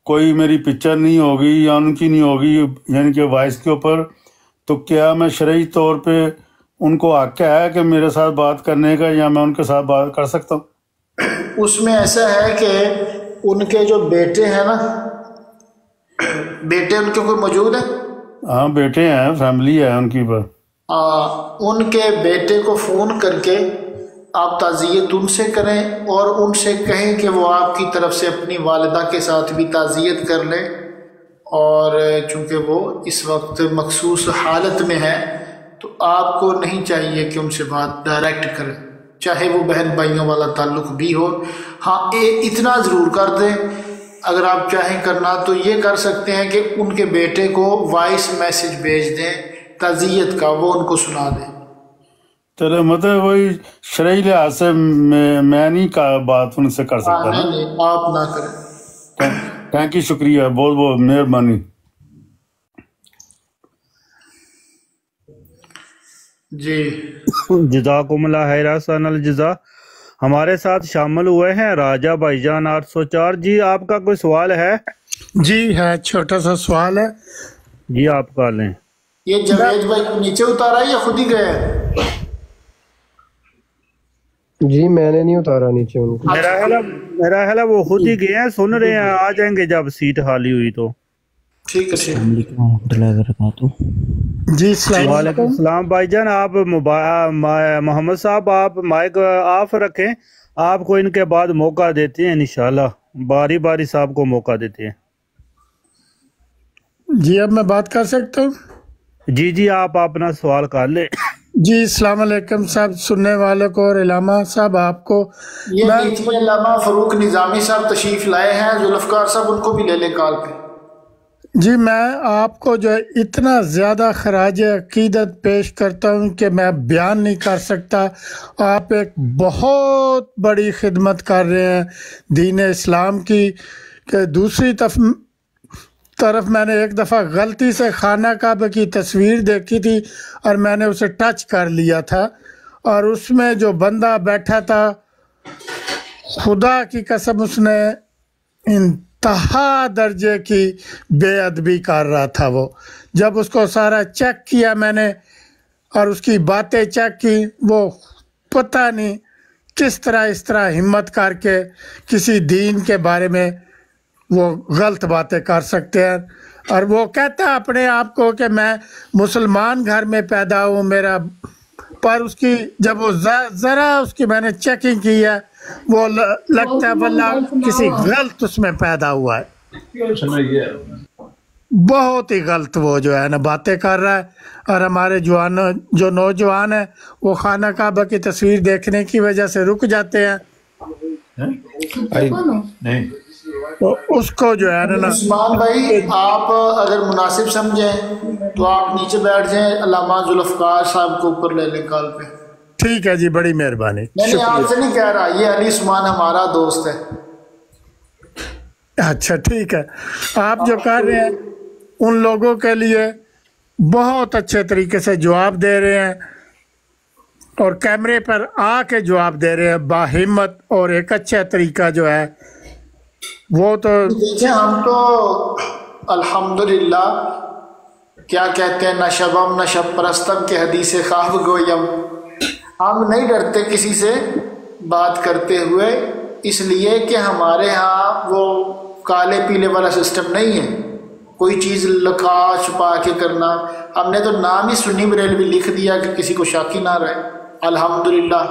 کوئی میری پکچر نہیں ہوگی یا ان کی نہیں ہوگی یعنی کہ وائس کے اوپر، تو کیا میں شرعی طور پہ ان کو حق ہے کہ میرے ساتھ بات کرنے کا، یا میں ان کے ساتھ بات کر سکتا ہوں؟ اس میں ایسا ہے کہ ان کے جو بیٹے ہیں نا، بیٹے ان کے کوئی موجود ہے؟ ہاں بیٹے ہیں، فیملی ہے ان کی پر. ان کے بیٹے کو فون کر کے آپ تعزیت ان سے کریں اور ان سے کہیں کہ وہ آپ کی طرف سے اپنی والدہ کے ساتھ بھی تعزیت کر لیں. اور چونکہ وہ اس وقت مخصوص حالت میں ہے تو آپ کو نہیں چاہیے کہ ان سے بات ڈائریکٹ کریں، چاہے وہ بہن بھائیوں والا تعلق بھی ہو. ہاں اتنا ضرور کر دیں، اگر آپ چاہیں کرنا تو یہ کر سکتے ہیں کہ ان کے بیٹے کو وائس میسج بھیج دیں تعزیت کا، وہ ان کو سنا دیں. چلے مطلب وہی شرعی لحاظ سے میں نہیں بات ان سے کر سکتا نا. نہیں آپ نہ کریں. تھینک یو، شکریہ، بہت بہت مہربانی. جی جزاکم اللہ خیر، احسن الجزا. ہمارے ساتھ شامل ہوئے ہیں راجہ بھائی جان 804. جی آپ کا کوئی سوال ہے؟ جی ہے، چھوٹا سا سوال ہے. جی آپ کا لیں. یہ جاوید بھائی کو نیچے اتارا ہے یا خود ہی گئے؟ جی میں نے نہیں اتارا نیچے ان کو. میرا خیال ہے وہ خود ہی گئے ہیں، سن رہے ہیں، آ جائیں گے جب سیٹ خالی ہوئی تو. ٹھیک ہے. السلام علیکم ورحمۃ اللہ وبرکاتہ. جی السلام وعلیکم السلام بھائی جان. آپ محمد صاحب آپ مائک آف رکھیں، آپ کو ان کے بعد موقع دیتے ہیں انشاءاللہ، باری باری صاحب کو موقع دیتے ہیں. جی اب میں بات کر سکتا ہوں؟ جی آپ اپنا سوال کر لیں. جی السلام علیکم صاحب، سننے والے کو اور علامہ صاحب آپ کو. یہ نیچے علامہ فاروق نظامی صاحب تشریف لائے ہیں، ذوالفقار صاحب ان کو بھی لے لیں کال پہ. جی میں آپ کو جو ہے اتنا زیادہ خراج عقیدت پیش کرتا ہوں کہ میں بیان نہیں کر سکتا. آپ ایک بہت بڑی خدمت کر رہے ہیں دین اسلام کی. کہ دوسری طرف میں نے ایک دفعہ غلطی سے خانہ کعبہ کی تصویر دیکھی تھی اور میں نے اسے ٹچ کر لیا تھا، اور اس میں جو بندہ بیٹھا تھا خدا کی قسم اس نے انتہا درجے کی بے ادبی کر رہا تھا. وہ جب اس کو سارا چیک کیا میں نے اور اس کی باتیں چیک کی، وہ پتہ نہیں کس طرح اس طرح ہمت کر کے کسی دین کے بارے میں وہ غلط باتیں کر سکتے ہیں. اور وہ کہتا ہے اپنے آپ کو کہ میں مسلمان گھر میں پیدا ہوں میرا، پر اس کی جب وہ ذرا اس کی میں نے چیکنگ کی ہے وہ لگتا ہے واللہ کسی غلط اس میں پیدا ہوا ہے. بہت ہی غلط وہ جو ہے نا باتیں کر رہا ہے. اور ہمارے جو نوجوان ہیں وہ خانہ کعبہ کی تصویر دیکھنے کی وجہ سے رک جاتے ہیں. تو اس کو جو ہے نا عثمان بھائی آپ اگر مناسب سمجھیں تو آپ نیچے بیٹھ جائیں، علامہ ذوالفقار صاحب کو اوپر لے لیں کال پہ. ٹھیک ہے جی، بڑی مہربانی. نہیں آپ سے نہیں کہہ رہا، یہ علی عثمان ہمارا دوست ہے. اچھا ٹھیک ہے. آپ جو کر رہے ہیں ان لوگوں کے لیے بہت اچھے طریقے سے جواب دے رہے ہیں اور کیمرے پر آ کے جواب دے رہے ہیں باہمت، اور ایک اچھا طریقہ جو ہے وہ تو دیکھیں ہم تو الحمدللہ کیا کہتے ہیں، نہ شبم نہ شب پرستم کے حدیث خواب گویم. ہم نہیں ڈرتے کسی سے بات کرتے ہوئے، اس لیے کہ ہمارے ہاں وہ کالے پیلے والا سسٹم نہیں ہے، کوئی چیز لکا چھپا کے کرنا. ہم نے تو نام ہی سنی بریلوی لکھ دیا کہ کسی کو شاکی نہ رہے. الحمدللہ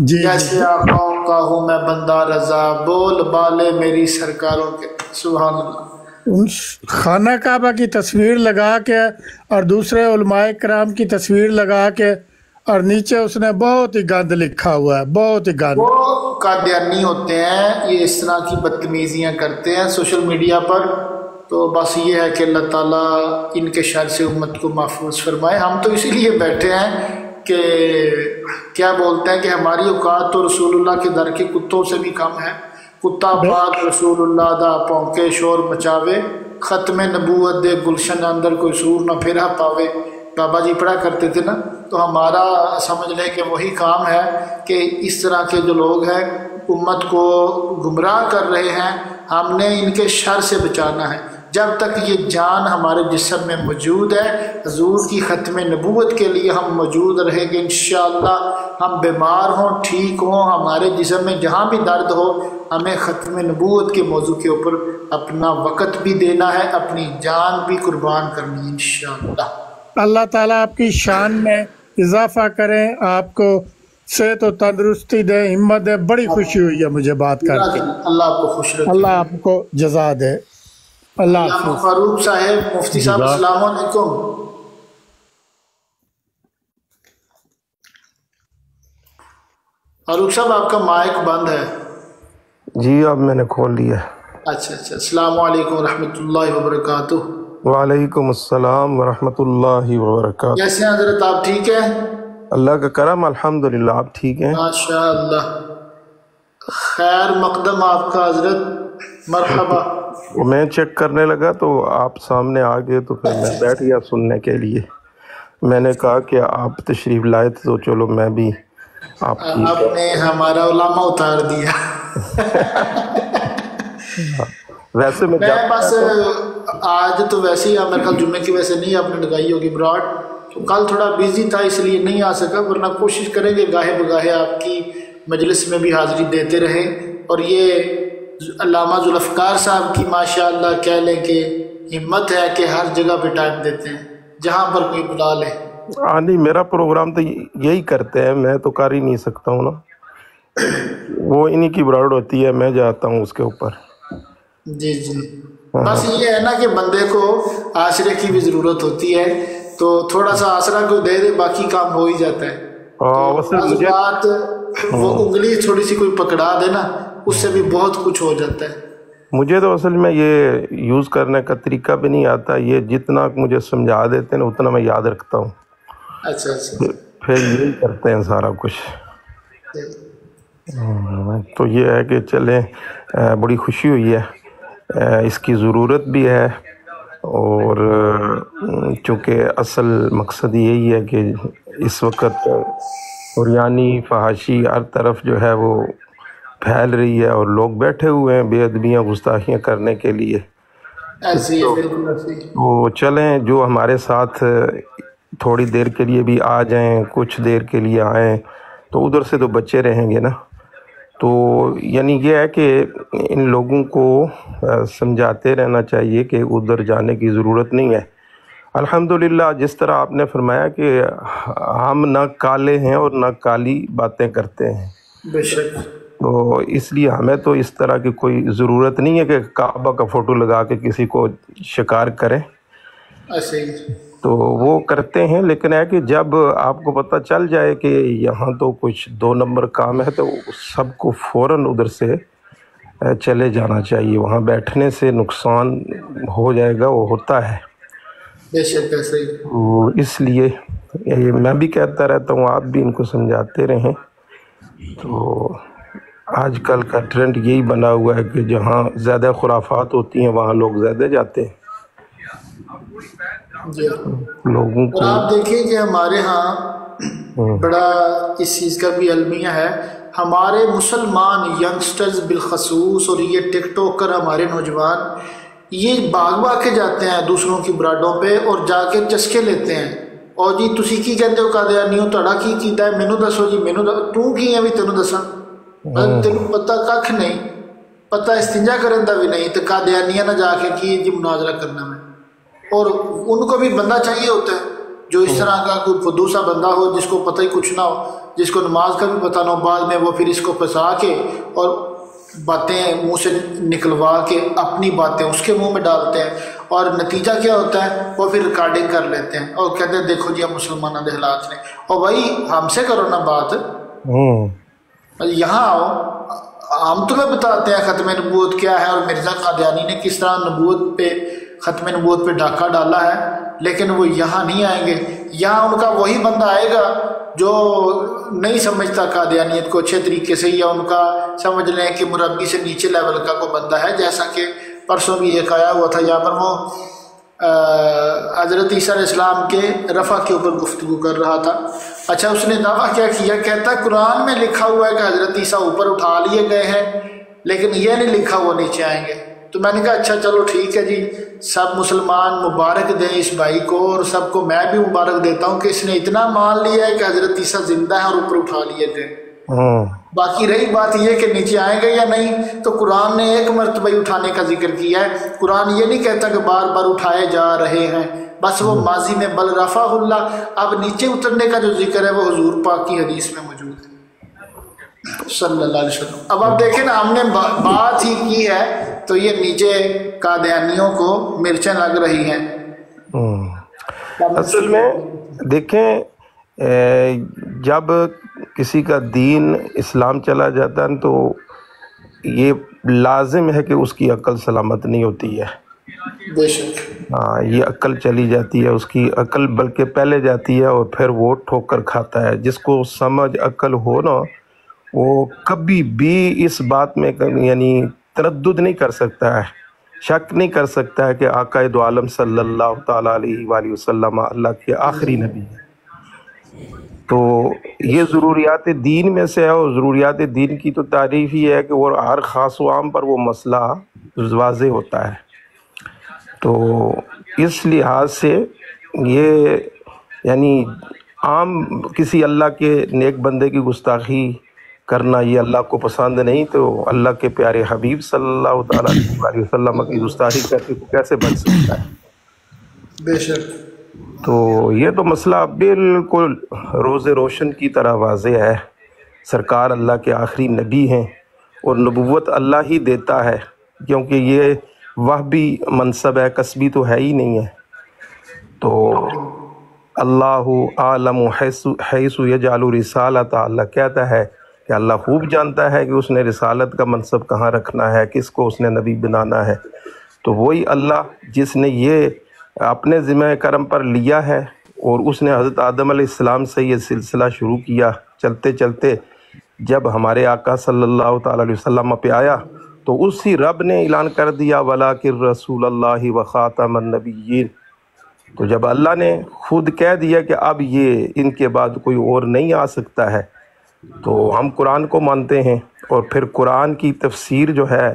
جیسے آقاؤں کا ہوں میں بندہ رضا، بول بالے میری سرکاروں کے. سبحان اللہ. خانہ کعبہ کی تصویر لگا کے اور دوسرے علماء کرام کی تصویر لگا کے اور نیچے اس نے بہت ہی گند لکھا ہوا ہے، بہت ہی گند۔ وہ قادیانی ہوتے ہیں، یہ اس طرح کی بدتمیزیاں کرتے ہیں سوشل میڈیا پر، تو بس یہ ہے کہ اللہ تعالیٰ ان کے شر سے امت کو محفوظ فرمائے۔ ہم تو اسی لیے بیٹھے ہیں کہ کیا بولتے ہیں کہ ہماری اوقات تو رسول اللہ کے در کے کتوں سے بھی کم ہے۔ کتا پاک رسول اللہ دا پونکے شور مچاوے، ختم نبوت دے گلشن اندر کوئی سور نہ پھرا پاوے، بابا جی پڑھا کرتے تھے نا۔ تو ہمارا سمجھ لیں کہ وہی کام ہے کہ اس طرح کے جو لوگ ہیں امت کو گمراہ کر رہے ہیں، ہم نے ان کے شر سے بچانا ہے۔ جب تک یہ جان ہمارے جسم میں موجود ہے، حضور کی ختم نبوت کے لیے ہم موجود رہیں گے انشاءاللہ۔ ہم بیمار ہوں، ٹھیک ہوں، ہمارے جسم میں جہاں بھی درد ہو، ہمیں ختم نبوت کے موضوع کے اوپر اپنا وقت بھی دینا ہے، اپنی جان بھی قربان کرنی ہے انشاءاللہ۔ اللہ تعالیٰ آپ کی شان میں اضافہ کریں، آپ کو صحت و تندرستی دے، ہمت دے۔ بڑی خوشی ہوئی ہے مجھے بات کر کے۔ اللہ آپ کو خوش رکھے، اللہ آپ کو جزا دے۔ اللہ علامہ حافظ۔ فاروق صاحب، مفتی صاحب، السلام علیکم۔ فاروق صاحب آپ کا مائک بند ہے۔ جی اب میں نے کھول لیا۔ اچھا، السلام علیکم ورحمۃ اللہ وبرکاتہ۔ وعلیکم السلام ورحمۃ اللہ وبرکاتہ۔ کیسے ہیں حضرت، آپ ٹھیک ہیں؟ اللہ کا کرم، الحمدللہ۔ آپ ٹھیک ہیں؟ ماشاء اللہ، خیر مقدم آپ کا حضرت، مرحبا۔ میں چیک کرنے لگا تو آپ سامنے آ گئے، تو پھر میں بیٹھ گیا سننے کے لیے۔ میں نے کہا کہ آپ تشریف لائے تھے تو چلو میں بھی آپ نے ہمارا علامہ اتار دیا۔ ویسے میں بس آج تو ویسے ہی میرے خیال جمعے کی وجہ سے نہیں آپ نے لگائی ہوگی براڈ، تو کل تھوڑا بیزی تھا اس لیے نہیں آ سکا، ورنہ کوشش کریں گے گاہے بگاہے آپ کی مجلس میں بھی حاضری دیتے رہیں۔ اور یہ علامہ ذوالفقار صاحب کی ماشاءاللہ کہہ لیں کہ ہمت ہے کہ ہر جگہ پہ ٹائم دیتے ہیں، جہاں پر کوئی بلا لے۔ ہاں نہیں، میرا پروگرام تو یہی کرتے ہیں، میں تو کر ہی نہیں سکتا ہوں نا، وہ انہی کی براڈ ہوتی ہے، میں جاتا ہوں اس کے اوپر۔ جی بس یہ ہے نا کہ بندے کو آسرے کی بھی ضرورت ہوتی ہے، تو تھوڑا سا آسرا کو دے دے، باقی کام ہو ہی جاتا ہے۔ بات وہ انگلی تھوڑی سی کوئی پکڑا دے نا، اس سے بھی بہت کچھ ہو جاتا ہے۔ مجھے تو اصل میں یہ یوز کرنے کا طریقہ بھی نہیں آتا، یہ جتنا مجھے سمجھا دیتے ہیں نا اتنا میں یاد رکھتا ہوں۔ اچھا پھر یہی کرتے ہیں سارا کچھ۔ تو یہ ہے کہ چلیں، بڑی خوشی ہوئی ہے، اس کی ضرورت بھی ہے، اور چونکہ اصل مقصد یہی ہے کہ اس وقت عریانی فحاشی ہر طرف جو ہے وہ پھیل رہی ہے، اور لوگ بیٹھے ہوئے ہیں بے ادبیاں گستاخیاں کرنے کے لیے۔ تو چلیں، جو ہمارے ساتھ تھوڑی دیر کے لیے بھی آ جائیں، کچھ دیر کے لیے آئیں، تو ادھر سے تو بچے رہیں گے نا۔ تو یعنی یہ ہے کہ ان لوگوں کو سمجھاتے رہنا چاہیے کہ ادھر جانے کی ضرورت نہیں ہے۔ الحمدللہ، جس طرح آپ نے فرمایا کہ ہم نہ کالے ہیں اور نہ کالی باتیں کرتے ہیں، بے شک، تو اس لیے ہمیں تو اس طرح کی کوئی ضرورت نہیں ہے کہ کعبہ کا فوٹو لگا کے کسی کو شکار کریں۔ تو وہ کرتے ہیں، لیکن ہے کہ جب آپ کو پتہ چل جائے کہ یہاں تو کچھ 2 نمبر کام ہے، تو سب کو فوراً ادھر سے چلے جانا چاہیے، وہاں بیٹھنے سے نقصان ہو جائے گا، وہ ہوتا ہے۔ بے شک ایسے ہی۔ تو اس لیے میں بھی کہتا رہتا ہوں، آپ بھی ان کو سمجھاتے رہیں۔ تو آج کل کا ٹرینڈ یہی بنا ہوا ہے کہ جہاں زیادہ خرافات ہوتی ہیں وہاں لوگ زیادہ جاتے ہیں۔ لوگوں کو آپ دیکھیں کہ ہمارے ہاں بڑا اس چیز کا بھی المیہ ہے، ہمارے مسلمان ینگسٹرز بالخصوص، اور یہ ٹک ٹاکر ہمارے نوجوان، یہ بھاگ کے جاتے ہیں دوسروں کی براڈوں پہ اور جا کے چسکے لیتے ہیں، اور جی تسی کی کہتے ہو قادیانیوں، تہاڈا کی کیتا ہے، مینوں دسو جی، مینوں تو کی ہے بھی تینوں دساں، تینوں پتہ ککھ نہیں، پتہ استنجا کرن دا بھی نہیں، تو قادیانیاں نہ جا کے کی جی مناظرہ کرنا میں۔ اور ان کو بھی بندہ چاہیے ہوتا ہے جو اس طرح کا کوئی دوسرا بندہ ہو جس کو پتہ ہی کچھ نہ ہو، جس کو نماز کا بھی پتہ نہ ہو، بعد میں وہ پھر اس کو پھنسا کے اور باتیں منہ سے نکلوا کے اپنی باتیں اس کے منہ میں ڈالتے ہیں، اور نتیجہ کیا ہوتا ہے؟ وہ پھر ریکارڈنگ کر لیتے ہیں اور کہتے ہیں دیکھو جی اب مسلمانوں کے حالات نے، اور بھائی ہم سے کرو نا بات، یہاں آؤ، ہم تمہیں بتاتے ہیں ختم نبوت کیا ہے اور مرزا قادیانی نے کس طرح نبوت پہ، ختم نبوت پہ ڈاکہ ڈالا ہے، لیکن وہ یہاں نہیں آئیں گے۔ یہاں ان کا وہی بندہ آئے گا جو نہیں سمجھتا قادیانیت کو اچھے طریقے سے، یا ان کا سمجھ لیں کہ مربی سے نیچے لیول کا کوئی بندہ ہے، جیسا کہ پرسوں بھی ایک آیا ہوا تھا یہاں پر، وہ حضرت عیسیٰ علیہ السلام کے رفع کے اوپر گفتگو کر رہا تھا۔ اچھا اس نے دعویٰ کیا کیا؟ کہتا ہے قرآن میں لکھا ہوا ہے کہ حضرت عیسیٰ اوپر اٹھا لیے گئے ہیں، لیکن یہ نہیں لکھا وہ نیچے آئیں گے۔ تو میں نے کہا اچھا چلو ٹھیک ہے جی، سب مسلمان مبارک دیں اس بھائی کو، اور سب کو میں بھی مبارک دیتا ہوں کہ اس نے اتنا مان لیا ہے کہ حضرت عیسیٰ زندہ ہے اور اوپر اٹھا لیے گئے۔ باقی رہی بات یہ کہ نیچے آئیں گے یا نہیں، تو قرآن نے ایک مرتبہ ہی اٹھانے کا ذکر کیا ہے۔ قرآن یہ نہیں کہتا کہ بار بار اٹھائے جا رہے ہیں، بس وہ ماضی میں بل رفع اللہ، اب نیچے اترنے کا جو ذکر ہے وہ حضور پاک کی حدیث میں موجود ہے صلی اللہ علیہ وسلم۔ اب آپ دیکھیں نا، ہم نے بات ہی کی ہے تو یہ نیچے قادیانیوں کو مرچیں لگ رہی ہیں۔ اصل میں دیکھیں، جب کسی کا دین اسلام چلا جاتا ہے تو یہ لازم ہے کہ اس کی عقل سلامت نہیں ہوتی ہے۔ بے شک ہاں، یہ عقل چلی جاتی ہے، اس کی عقل بلکہ پہلے جاتی ہے اور پھر وہ ٹھوکر کھاتا ہے۔ جس کو سمجھ عقل ہو نا، وہ کبھی بھی اس بات میں یعنی تردد نہیں کر سکتا ہے، شک نہیں کر سکتا ہے کہ آقا دو عالم صلی اللہ تعالیٰ علیہ وآلہ وسلم اللہ کے آخری نبی ہے۔ تو یہ ضروریات دین میں سے ہے، اور ضروریات دین کی تو تعریف ہی ہے کہ وہ ہر خاص و عام پر وہ مسئلہ واضح ہوتا ہے۔ تو اس لحاظ سے یہ یعنی عام کسی اللہ کے نیک بندے کی گستاخی کرنا یہ اللہ کو پسند نہیں، تو اللہ کے پیارے حبیب صلی اللہ تعالیٰ علیہ وسلم کی گستاخی کر کے کیسے بچ سکتا ہے؟ بے شک۔ تو یہ تو مسئلہ بالکل روز روشن کی طرح واضح ہے۔ سرکار اللہ کے آخری نبی ہیں، اور نبوت اللہ ہی دیتا ہے، کیونکہ یہ وہبی منصب ہے، کسبی تو ہے ہی نہیں ہے۔ تو اللہ عالم حیث یجعل رسالۃ، اللہ کہتا ہے کہ اللہ خوب جانتا ہے کہ اس نے رسالت کا منصب کہاں رکھنا ہے، کس کو اس نے نبی بنانا ہے۔ تو وہی اللہ جس نے یہ اپنے ذمہ کرم پر لیا ہے، اور اس نے حضرت آدم علیہ السلام سے یہ سلسلہ شروع کیا، چلتے چلتے جب ہمارے آقا صلی اللہ تعالیٰ علیہ وسلم پہ آیا تو اسی رب نے اعلان کر دیا وَلَٰكِن رسول اللہ وخاتم النبیین۔ تو جب اللہ نے خود کہہ دیا کہ اب یہ ان کے بعد کوئی اور نہیں آ سکتا ہے، تو ہم قرآن کو مانتے ہیں، اور پھر قرآن کی تفسیر جو ہے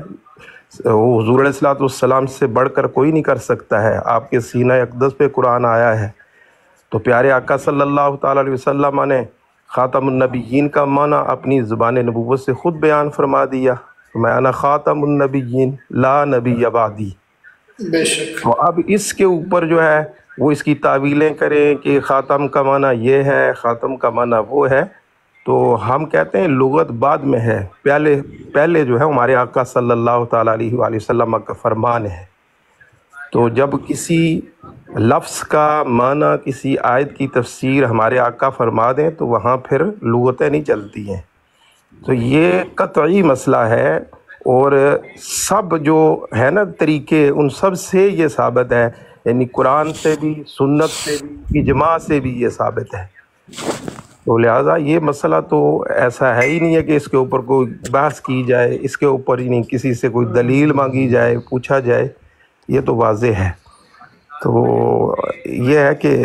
وہ حضور علیہ السلام سے بڑھ کر کوئی نہیں کر سکتا ہے۔ آپ کے سینہ اقدس پہ قرآن آیا ہے، تو پیارے آقا صلی اللہ تعالیٰ علیہ وسلم نے خاتم النبیین کا معنی اپنی زبان نبوت سے خود بیان فرما دیا، میں انا خاتم النبیین لا نبی بعدی۔ بے شک۔ تو اب اس کے اوپر جو ہے وہ اس کی تعویلیں کریں کہ خاتم کا معنی یہ ہے، خاتم کا معنی وہ ہے، تو ہم کہتے ہیں لغت بعد میں ہے، پہلے جو ہے ہمارے آقا صلی اللہ تعالیٰ علیہ وآلہ وسلم کا فرمان ہے۔ تو جب کسی لفظ کا معنی، کسی آیت کی تفسیر ہمارے آقا فرما دیں تو وہاں پھر لغتیں نہیں چلتی ہیں۔ تو یہ قطعی مسئلہ ہے، اور سب جو ہے نا طریقے، ان سب سے یہ ثابت ہے، یعنی قرآن سے بھی، سنت سے بھی، اجماع سے بھی یہ ثابت ہے۔ تو لہٰذا یہ مسئلہ تو ایسا ہے ہی نہیں ہے کہ اس کے اوپر کوئی بحث کی جائے، اس کے اوپر ہی نہیں کسی سے کوئی دلیل مانگی جائے، پوچھا جائے، یہ تو واضح ہے۔ تو یہ ہے کہ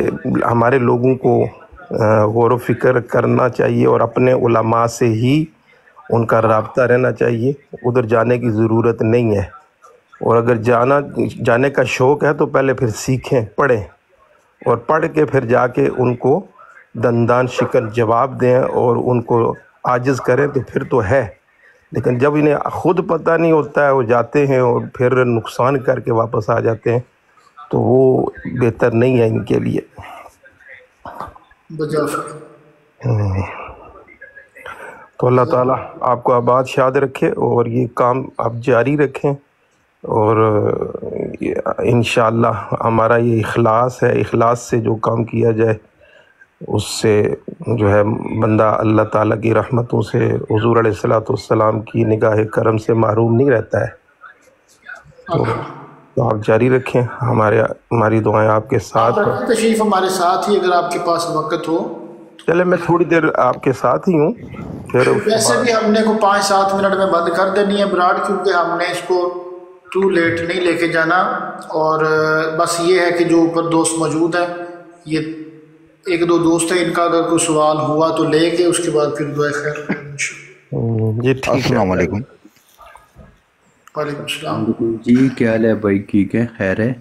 ہمارے لوگوں کو غور و فکر کرنا چاہیے، اور اپنے علماء سے ہی ان کا رابطہ رہنا چاہیے، ادھر جانے کی ضرورت نہیں ہے۔ اور اگر جانے کا شوق ہے تو پہلے پھر سیکھیں، پڑھیں، اور پڑھ کے پھر جا کے ان کو دندان شکن جواب دیں اور ان کو عاجز کریں تو پھر تو ہے۔ لیکن جب انہیں خود پتہ نہیں ہوتا ہے، وہ جاتے ہیں اور پھر نقصان کر کے واپس آ جاتے ہیں، تو وہ بہتر نہیں ہے ان کے لیے۔ تو تو اللہ تعالیٰ آپ کو آباد شاد رکھے اور یہ کام آپ جاری رکھیں، اور انشاءاللہ ہمارا یہ اخلاص ہے، اخلاص سے جو کام کیا جائے اس سے جو ہے بندہ اللہ تعالیٰ کی رحمتوں سے، حضور علیہ الصلوۃ والسلام کی نگاہ کرم سے محروم نہیں رہتا ہے۔ تو آپ جاری رکھیں، ہماری دعائیں آپ کے ساتھ ہیں۔ آپ تشریف ہمارے ساتھ ہی، اگر آپ کے پاس وقت ہو۔ چلے میں تھوڑی دیر آپ کے ساتھ ہی ہوں، پھر ویسے بھی ہم نے کو 5-7 منٹ میں بند کر دینی ہے براڈ، کیونکہ ہم نے اس کو ٹو لیٹ نہیں لے کے جانا، اور بس یہ ہے کہ جو اوپر دوست موجود ہیں، یہ 1-2 دوست ہیں، ان کا اگر کوئی سوال ہوا تو لے کے اس کے بعد پھر دعائے خیر۔ جی ٹھیک ہے، السلام علیکم۔ وعلیکم السلام جی کیا حال ہے بھائی؟ ٹھیک ہے، خیر ہے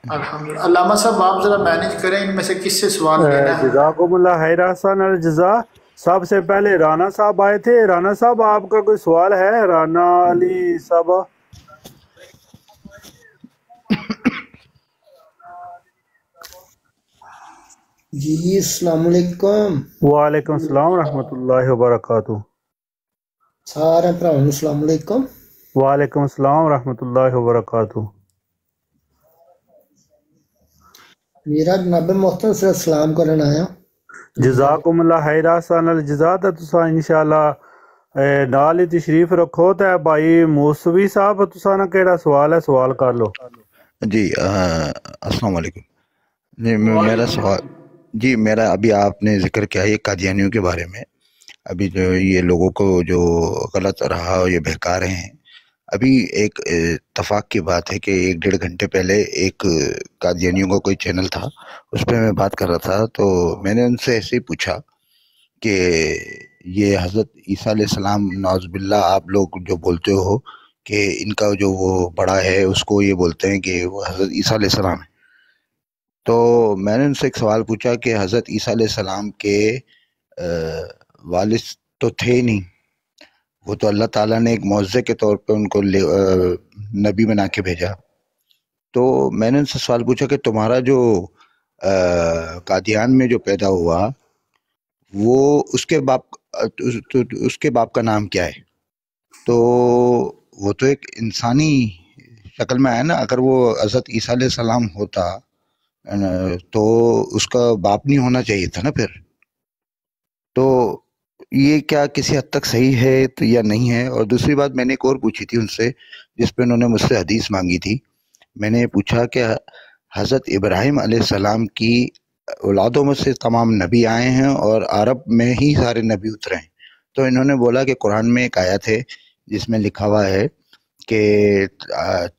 الحمدللہ۔ علامہ صاحب آپ ذرا مینیج کریں، ان میں سے کس سے سوال لینا ہے؟ جزاکم اللہ خیر احسن الجزا۔ سب سے پہلے رانا صاحب آئے تھے۔ رانا صاحب آپ کا کوئی سوال ہے؟ رانا علی صاحب۔ جی السلام علیکم۔ وعلیکم السلام ورحمۃ اللہ وبرکاتہ۔ سارے بھراؤں نوں السلام علیکم۔ وعلیکم السلام ورحمۃ اللہ وبرکاتہ۔ میرا جناب محترم سے سلام کرنا آیا۔ جزاکم اللہ خیر احسن الجزا۔ تے تساں انشاءاللہ نال ہی تشریف رکھو تے بھائی موسوی صاحب تساں نا کیڑا سوال ہے سوال کر لو۔ جی السلام علیکم۔ جی میرا سوال، جی میرا ابھی آپ نے ذکر کیا یہ قادیانیوں کے بارے میں، ابھی جو یہ لوگوں کو جو غلط رہا اور یہ بہکا رہے ہیں، ابھی ایک اتفاق کی بات ہے کہ 1-1.5 گھنٹے پہلے ایک قادیانیوں کا کوئی چینل تھا، اس پہ میں بات کر رہا تھا، تو میں نے ان سے ایسے ہی پوچھا کہ یہ حضرت عیسیٰ علیہ السلام نعوذ باللہ آپ لوگ جو بولتے ہو کہ ان کا جو وہ بڑا ہے اس کو یہ بولتے ہیں کہ وہ حضرت عیسیٰ علیہ السلام ہے، تو میں نے ان سے ایک سوال پوچھا کہ حضرت عیسیٰ علیہ السلام کے والد تو تھے نہیں، وہ تو اللہ تعالیٰ نے ایک معجزے کے طور پہ ان کو نبی بنا کے بھیجا، تو میں نے ان سے سوال پوچھا کہ تمہارا جو قادیان میں جو پیدا ہوا وہ اس کے باپ کا نام کیا ہے؟ تو وہ تو ایک انسانی شکل میں آیا نا، اگر وہ حضرت عیسیٰ علیہ السلام ہوتا تو اس کا باپ نہیں ہونا چاہیے تھا نا پھر، تو یہ کیا کسی حد تک صحیح ہے یا نہیں ہے؟ اور دوسری بات میں نے ایک اور پوچھی تھی ان سے، جس پہ انہوں نے مجھ سے حدیث مانگی تھی، میں نے پوچھا کہ حضرت ابراہیم علیہ السلام کی اولادوں میں سے تمام نبی آئے ہیں اور عرب میں ہی سارے نبی اترے ہیں، تو انہوں نے بولا کہ قرآن میں ایک آیت ہے جس میں لکھا ہوا ہے کہ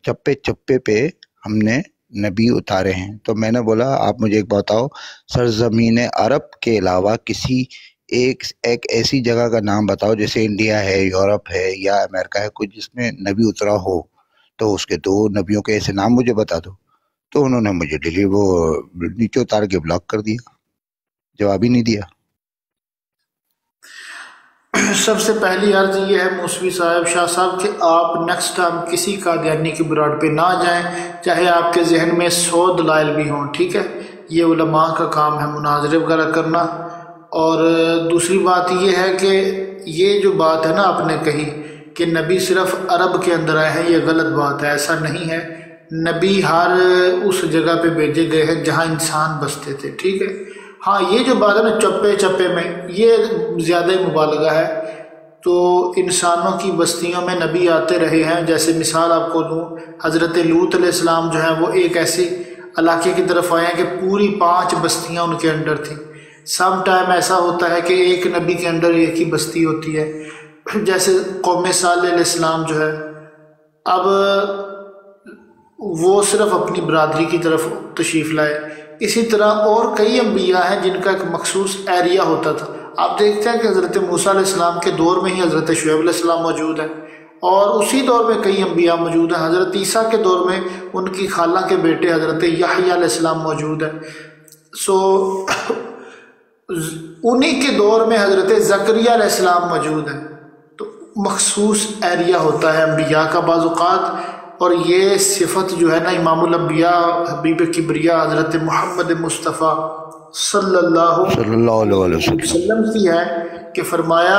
چپے چپے پہ ہم نے نبی اتارے ہیں، تو میں نے بولا آپ مجھے ایک بتاؤ سرزمین عرب کے علاوہ کسی ایک ایسی جگہ کا نام بتاؤ، جیسے انڈیا ہے، یورپ ہے یا امریکہ ہے، کوئی جس میں نبی اترا ہو، تو اس کے 2 نبیوں کے ایسے نام مجھے بتا دو، تو انہوں نے مجھے وہ نیچے اتار کے بلاک کر دیا، جواب ہی نہیں دیا۔ سب سے پہلی عرض یہ ہے موسوی صاحب شاہ صاحب کہ آپ نیکسٹ ٹائم کسی قادیانی کی براڈ پہ نہ جائیں، چاہے آپ کے ذہن میں 100 دلائل بھی ہوں، ٹھیک ہے، یہ علماء کا کام ہے مناظرے وغیرہ کرنا۔ اور دوسری بات یہ ہے کہ یہ جو بات ہے نا آپ نے کہی کہ نبی صرف عرب کے اندر آئے ہیں، یہ غلط بات ہے، ایسا نہیں ہے، نبی ہر اس جگہ پہ بھیجے گئے ہیں جہاں انسان بستے تھے، ٹھیک ہے۔ ہاں یہ جو بات ہے نا چپے چپے میں، یہ زیادہ مبالغہ ہے، تو انسانوں کی بستیوں میں نبی آتے رہے ہیں، جیسے مثال آپ کو دوں، حضرت لوط علیہ السلام جو ہیں وہ ایک ایسے علاقے کی طرف آئے ہیں کہ پوری 5 بستیاں ان کے انڈر تھیں۔ سم ٹائم ایسا ہوتا ہے کہ ایک نبی کے انڈر ایک ہی بستی ہوتی ہے، جیسے قوم صالح علیہ السلام جو ہے، اب وہ صرف اپنی برادری کی طرف تشریف لائے، اسی طرح اور کئی انبیاء ہیں جن کا ایک مخصوص ایریا ہوتا تھا۔ آپ دیکھتے ہیں کہ حضرت موسیٰ علیہ السلام کے دور میں ہی حضرت شعیب علیہ السلام موجود ہیں، اور اسی دور میں کئی انبیاء موجود ہیں۔ حضرت عیسیٰ کے دور میں ان کی خالہ کے بیٹے حضرت یحییٰ علیہ السلام موجود ہیں، انہی کے دور میں حضرت زکریا علیہ السلام موجود ہیں۔ تو مخصوص ایریا ہوتا ہے انبیاء کا بعض اوقات، اور یہ صفت جو ہے نا امام الانبیاء حبیب کبریا حضرت محمد مصطفیٰ صلی اللہ علیہ وسلم کی ہے کہ فرمایا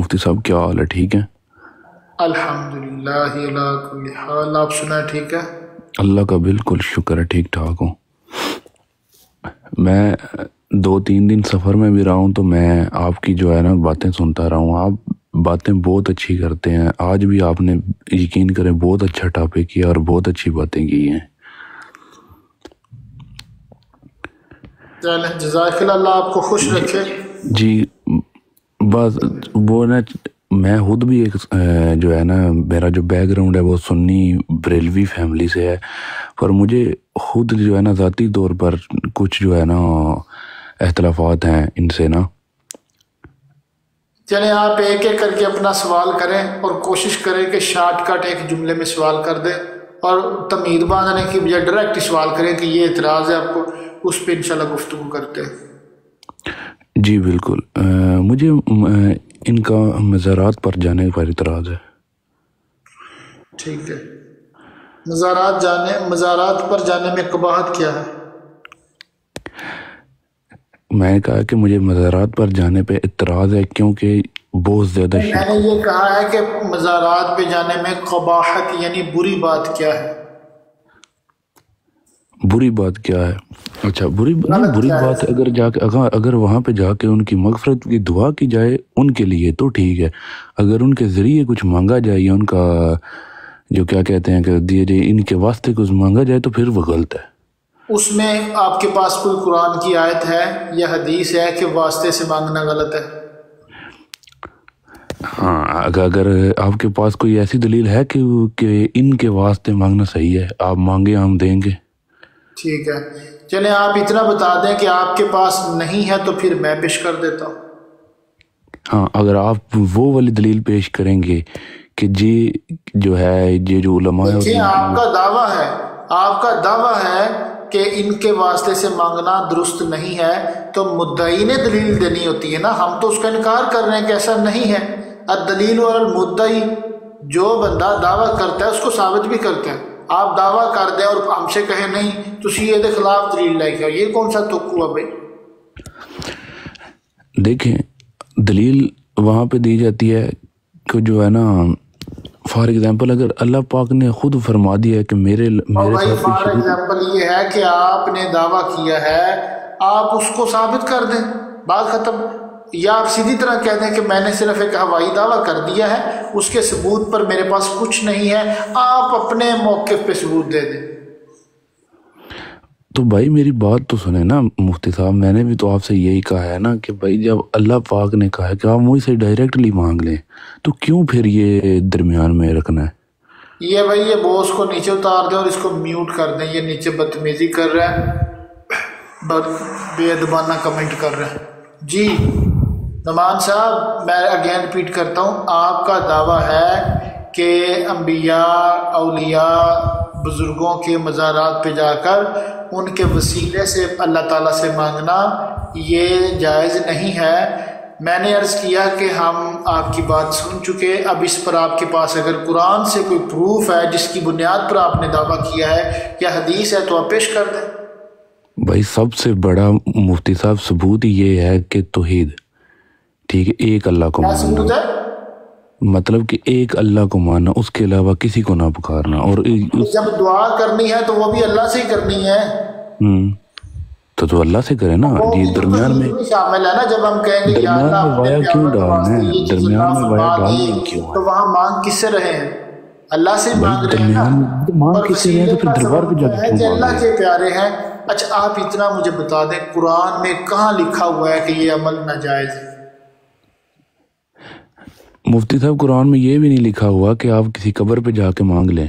مفتی صاحب کیا حال ہے؟ ٹھیک ہے الحمدللہ علی کل حال. آپ سنائیں ٹھیک ہے؟ اللہ کا بالکل شکر ہے، ٹھیک ٹھاک ہوں. میں 2-3 دن سفر میں بھی رہا ہوں تو میں آپ کی جو ہے نا باتیں سنتا رہا ہوں. آپ باتیں بہت اچھی کرتے ہیں. آج بھی آپ نے یقین کریں بہت اچھا ٹاپک کیا اور بہت اچھی باتیں کی ہیں. جزاک اللہ آپ کو خوش رکھے. جی بس وہ نا میں خود بھی ایک جو ہے نا میرا جو بیک گراؤنڈ ہے وہ سنی بریلوی فیملی سے ہے، پر مجھے خود جو ہے نا ذاتی طور پر کچھ جو ہے نا اختلافات ہیں ان سے نا. چلیں آپ ایک ایک کر کے اپنا سوال کریں اور کوشش کریں کہ شارٹ کٹ ایک جملے میں سوال کر دیں اور تمہید باندھنے کی بجائے ڈائریکٹ ہی سوال کریں کہ یہ اعتراض ہے آپ کو، اس پہ انشاءاللہ گفتگو کرتے ہیں. جی بالکل. مجھے ان کا مزارات پر جانے پر اعتراض ہے. ٹھیک ہے، مزارات پر جانے میں قباحت کیا ہے؟ میں نے کہا کہ مجھے مزارات پر جانے پہ اعتراض ہے کیونکہ بہت زیادہ میں نے یہ کہا ہے کہ مزارات پہ جانے میں قباحت یعنی بری بات کیا ہے. بری بات کیا ہے؟ اچھا بری بات اگر جا کے اگر وہاں پہ جا کے ان کی مغفرت کی دعا کی جائے ان کے لیے تو ٹھیک ہے. اگر ان کے ذریعے کچھ مانگا جائے یا ان کا جو کیا کہتے ہیں کہ دیے جائے ان کے واسطے کچھ مانگا جائے تو پھر وہ غلط ہے. اس میں آپ کے پاس کوئی قرآن کی آیت ہے یا حدیث ہے کہ واسطے سے مانگنا غلط ہے؟ ہاں اگر آپ کے پاس کوئی ایسی دلیل ہے کہ ان کے واسطے مانگنا صحیح ہے، آپ مانگے ہم دیں گے. ٹھیک ہے، چلیں آپ اتنا بتا دیں کہ آپ کے پاس نہیں ہے تو پھر میں پیش کر دیتا ہوں. ہاں اگر آپ وہ والی دلیل پیش کریں گے کہ جی جو ہے یہ جو علماء آپ کا دعویٰ ہے کہ ان کے واسطے سے مانگنا درست نہیں ہے تو مدعی نے دلیل دینی ہوتی ہے نا. ہم تو اس کا انکار کر رہے ہیں کہ ایسا نہیں ہے. الدلیل علی المدعی، جو بندہ دعویٰ کرتا ہے اس کو ثابت بھی کرتا ہے. آپ دعویٰ کر دیں اور ہم سے کہیں نہیں تو یہ دے خلاف دلیل لے کے، یہ کون سا تک ہوا بھائی؟ دیکھیں دلیل وہاں پہ دی جاتی ہے کہ جو ہے نا فار ایگزامپل اگر اللہ پاک نے خود فرما دیا ہے کہ میرے ساتھ فار ایگزامپل یہ ہے کہ آپ نے دعویٰ کیا ہے، آپ اس کو ثابت کر دیں، بات ختم. یا آپ سیدھی طرح کہہ دیں کہ میں نے صرف ایک ہوائی دعویٰ کر دیا ہے، اس کے ثبوت پر میرے پاس کچھ نہیں ہے، آپ اپنے موقف پہ ثبوت دے دیں. تو بھائی میری بات تو سنیں نا مفتی صاحب، میں نے بھی تو آپ سے یہی کہا ہے نا کہ بھائی جب اللہ پاک نے کہا ہے کہ آپ مجھ سے ڈائریکٹلی مانگ لیں تو کیوں پھر یہ درمیان میں رکھنا ہے؟ یہ بھائی یہ بوس کو نیچے اتار دیں اور اس کو میوٹ کر دیں، یہ نیچے بدتمیزی کر رہا ہے، بے ادبانہ کمنٹ کر رہے ہیں. جی نعمان صاحب میں اگین ریپیٹ کرتا ہوں، آپ کا دعویٰ ہے کہ انبیاء اولیاء بزرگوں کے مزارات پہ جا کر ان کے وسیلے سے اللہ تعالیٰ سے مانگنا یہ جائز نہیں ہے. میں نے عرض کیا کہ ہم آپ کی بات سن چکے، اب اس پر آپ کے پاس اگر قرآن سے کوئی پروف ہے جس کی بنیاد پر آپ نے دعویٰ کیا ہے یا حدیث ہے تو آپ پیش کر دیں. بھائی سب سے بڑا مفتی صاحب ثبوت یہ ہے کہ توحید، ٹھیک ہے، ایک اللہ کو ماننا، مطلب کہ ایک اللہ کو ماننا، اس کے علاوہ کسی کو نہ پکارنا. اور جب دعا کرنی ہے تو وہ بھی اللہ سے ہی کرنی ہے. تو اللہ سے کرے نا. جی درمیان میں شامل ہے نا، جب ہم کہیں گے یا اللہ وایا کیوں ڈالنا ہے؟ درمیان میں وایا ڈالنا کیوں ہے؟ تو وہاں مانگ کس سے رہے ہیں؟ اللہ سے مانگ رہے ہیں. مانگ کس سے رہے ہیں تو پھر دربار پہ جا کے اللہ کے پیارے ہیں. اچھا آپ اتنا مجھے بتا دیں قرآن میں کہاں لکھا ہوا ہے کہ یہ عمل ناجائز ہے؟ مفتی صاحب قرآن میں یہ بھی نہیں لکھا ہوا کہ آپ کسی قبر پہ جا کے مانگ لیں.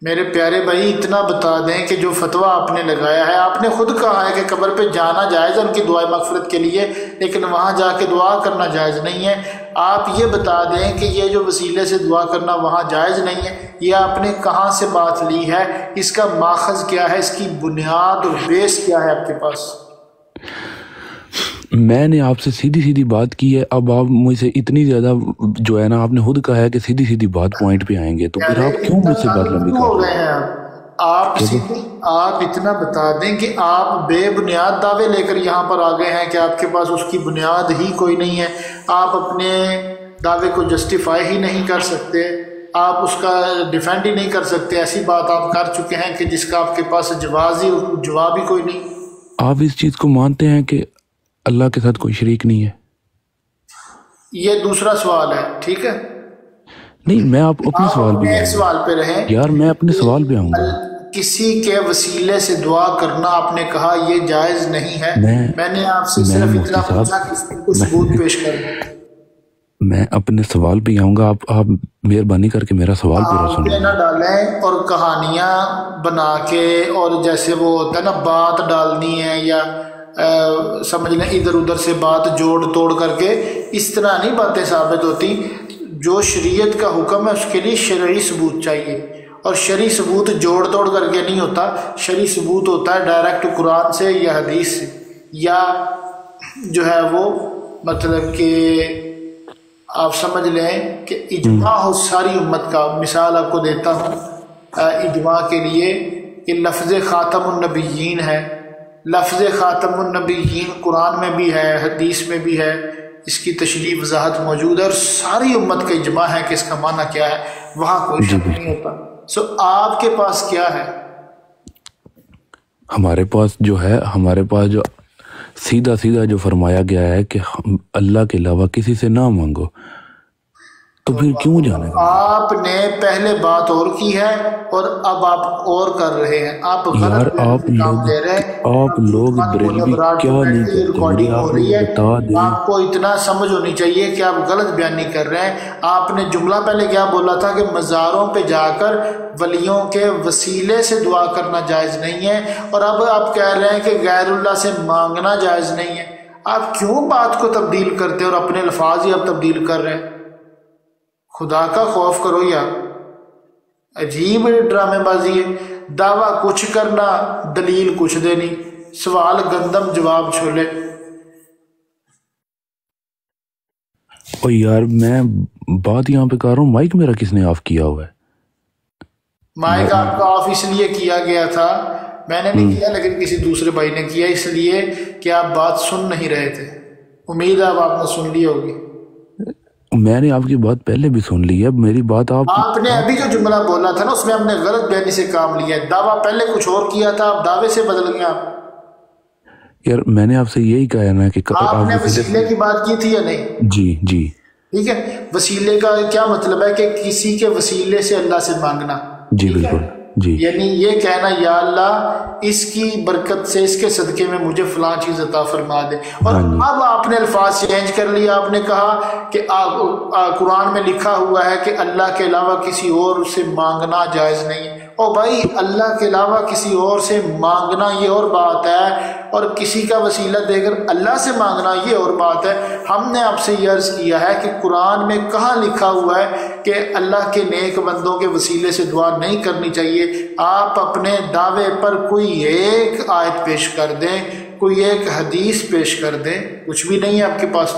میرے پیارے بھائی اتنا بتا دیں کہ جو فتویٰ آپ نے لگایا ہے، آپ نے خود کہا ہے کہ قبر پہ جانا جائز ہے ان کی دعائے مغفرت کے لیے، لیکن وہاں جا کے دعا کرنا جائز نہیں ہے. آپ یہ بتا دیں کہ یہ جو وسیلے سے دعا کرنا وہاں جائز نہیں ہے، یہ آپ نے کہاں سے بات لی ہے؟ اس کا ماخذ کیا ہے؟ اس کی بنیاد اور بیس کیا ہے آپ کے پاس؟ میں نے آپ سے سیدھی سیدھی بات کی ہے، اب آپ مجھ سے اتنی زیادہ جو ہے نا آپ نے خود کہا ہے کہ سیدھی سیدھی بات پوائنٹ پہ آئیں گے، تو پھر آپ کیوں مجھ سے بات لمبی کر رہے ہیں؟ آپ اتنا بتا دیں کہ آپ بے بنیاد دعوے لے کر یہاں پر آ گئے ہیں کہ آپ کے پاس اس کی بنیاد ہی کوئی نہیں ہے، آپ اپنے دعوے کو جسٹیفائی ہی نہیں کر سکتے، آپ اس کا ڈیفینڈ ہی نہیں کر سکتے، ایسی بات آپ کر چکے ہیں کہ جس کا آپ کے پاس جواب ہی کوئی نہیں۔ آپ اس چیز کو مانتے ہیں کہ اللہ کے ساتھ کوئی شریک نہیں ہے؟ یہ دوسرا سوال ہے، ٹھیک ہے؟ نہیں، میں آپ اپنے سوال پہ ایک سوال پہ رہیں یار، میں اپنے سوال پہ آؤں گا۔ کسی کے وسیلے سے دعا کرنا آپ نے کہا یہ جائز نہیں ہے، میں نے آپ سے صرف اتنا پوچھا کہ اس کو ثبوت پیش کر دیں۔ میں اپنے سوال پہ آؤں گا، آپ مہربانی کر کے میرا سوال پورا سنیں۔ نہ ڈالیں اور کہانیاں بنا کے اور جیسے وہ ہوتا ہے نا بات ڈالنی ہے یا سمجھ لیں ادھر ادھر سے بات جوڑ توڑ کر کے، اس طرح نہیں باتیں ثابت ہوتی۔ جو شریعت کا حکم ہے اس کے لیے شرعی ثبوت چاہیے، اور شرعی ثبوت جوڑ توڑ کر کے نہیں ہوتا، شرعی ثبوت ہوتا ہے ڈائریکٹ قرآن سے یا حدیث سے، یا جو ہے وہ مطلب کہ آپ سمجھ لیں کہ اجماع ہو ساری امت کا۔ مثال آپ کو دیتا ہوں اجماع کے لیے کہ لفظ خاتم النبیین ہے، لفظ خاتم النبیین قرآن میں بھی ہے، حدیث میں بھی ہے، اس کی تشریح وضاحت موجود ہے، اور ساری امت کا اجماع ہے کہ اس کا معنی کیا ہے، وہاں کوئی شک نہیں ہوتا۔ سو آپ کے پاس کیا ہے؟ ہمارے پاس جو سیدھا جو فرمایا گیا ہے کہ اللہ کے علاوہ کسی سے نہ مانگو، تو پھر کیوں جانے گا؟ آپ نے پہلے بات اور کی ہے اور اب آپ اور کر رہے ہیں، آپ غلط کام دے رہے ہیں۔ آپ لوگ بریلوی کیا نہیں کرتے؟ ریکارڈنگ ہو رہی ہے، آپ کو اتنا سمجھ ہونی چاہیے کہ آپ غلط بیانی کر رہے ہیں۔ آپ نے جملہ پہلے کیا بولا تھا کہ مزاروں پہ جا کر ولیوں کے وسیلے سے دعا کرنا جائز نہیں ہے، اور اب آپ کہہ رہے ہیں کہ غیر اللہ سے مانگنا جائز نہیں ہے۔ آپ کیوں بات کو تبدیل کرتے ہیں اور اپنے الفاظ ہی آپ تبدیل کر رہے ہیں؟ خدا کا خوف کرو یار، عجیب ڈرامے بازی ہے۔ دعویٰ کچھ کرنا، دلیل کچھ دینی، سوال گندم جواب چھولے۔ اور یار میں بات یہاں پہ کر رہا ہوں، مائک میرا کس نے آف کیا ہوا ہے؟ مائک آپ کا آف اس لیے کیا گیا تھا، میں نے نہیں کیا لیکن کسی دوسرے بھائی نے کیا، اس لیے کہ آپ بات سن نہیں رہے تھے۔ امید ہے اب آپ نے سن لی ہوگی۔ میں نے آپ کی بات پہلے بھی سن لی ہے، میری بات آپ نے ابھی جو جملہ بولا تھا نا اس میں ہم نے غلط بیانی سے کام لیا ہے۔ دعویٰ پہلے کچھ اور کیا تھا، اب دعوے سے بدل گیا۔ یار میں نے آپ سے یہی کہا نا کہ آپ نے وسیلے کی بات کی تھی یا نہیں؟ جی ٹھیک ہے، وسیلے کا کیا مطلب ہے کہ کسی کے وسیلے سے اللہ سے مانگنا۔ جی بالکل جی، یعنی یہ کہنا یا اللہ اس کی برکت سے، اس کے صدقے میں مجھے فلاں چیز عطا فرما دے۔ اور اب آپ نے الفاظ چینج کر لیا، آپ نے کہا کہ قرآن میں لکھا ہوا ہے کہ اللہ کے علاوہ کسی اور سے مانگنا جائز نہیں ہے۔ او بھائی، اللہ کے علاوہ کسی اور سے مانگنا یہ اور بات ہے، اور کسی کا وسیلہ دے کر اللہ سے مانگنا یہ اور بات ہے۔ ہم نے آپ سے یہ عرض کیا ہے کہ قرآن میں کہاں لکھا ہوا ہے کہ اللہ کے نیک بندوں کے وسیلے سے دعا نہیں کرنی چاہیے؟ آپ اپنے دعوے پر کوئی ایک آیت پیش کر دیں، کوئی ایک حدیث پیش کر دیں، کچھ بھی نہیں ہے آپ کے پاس۔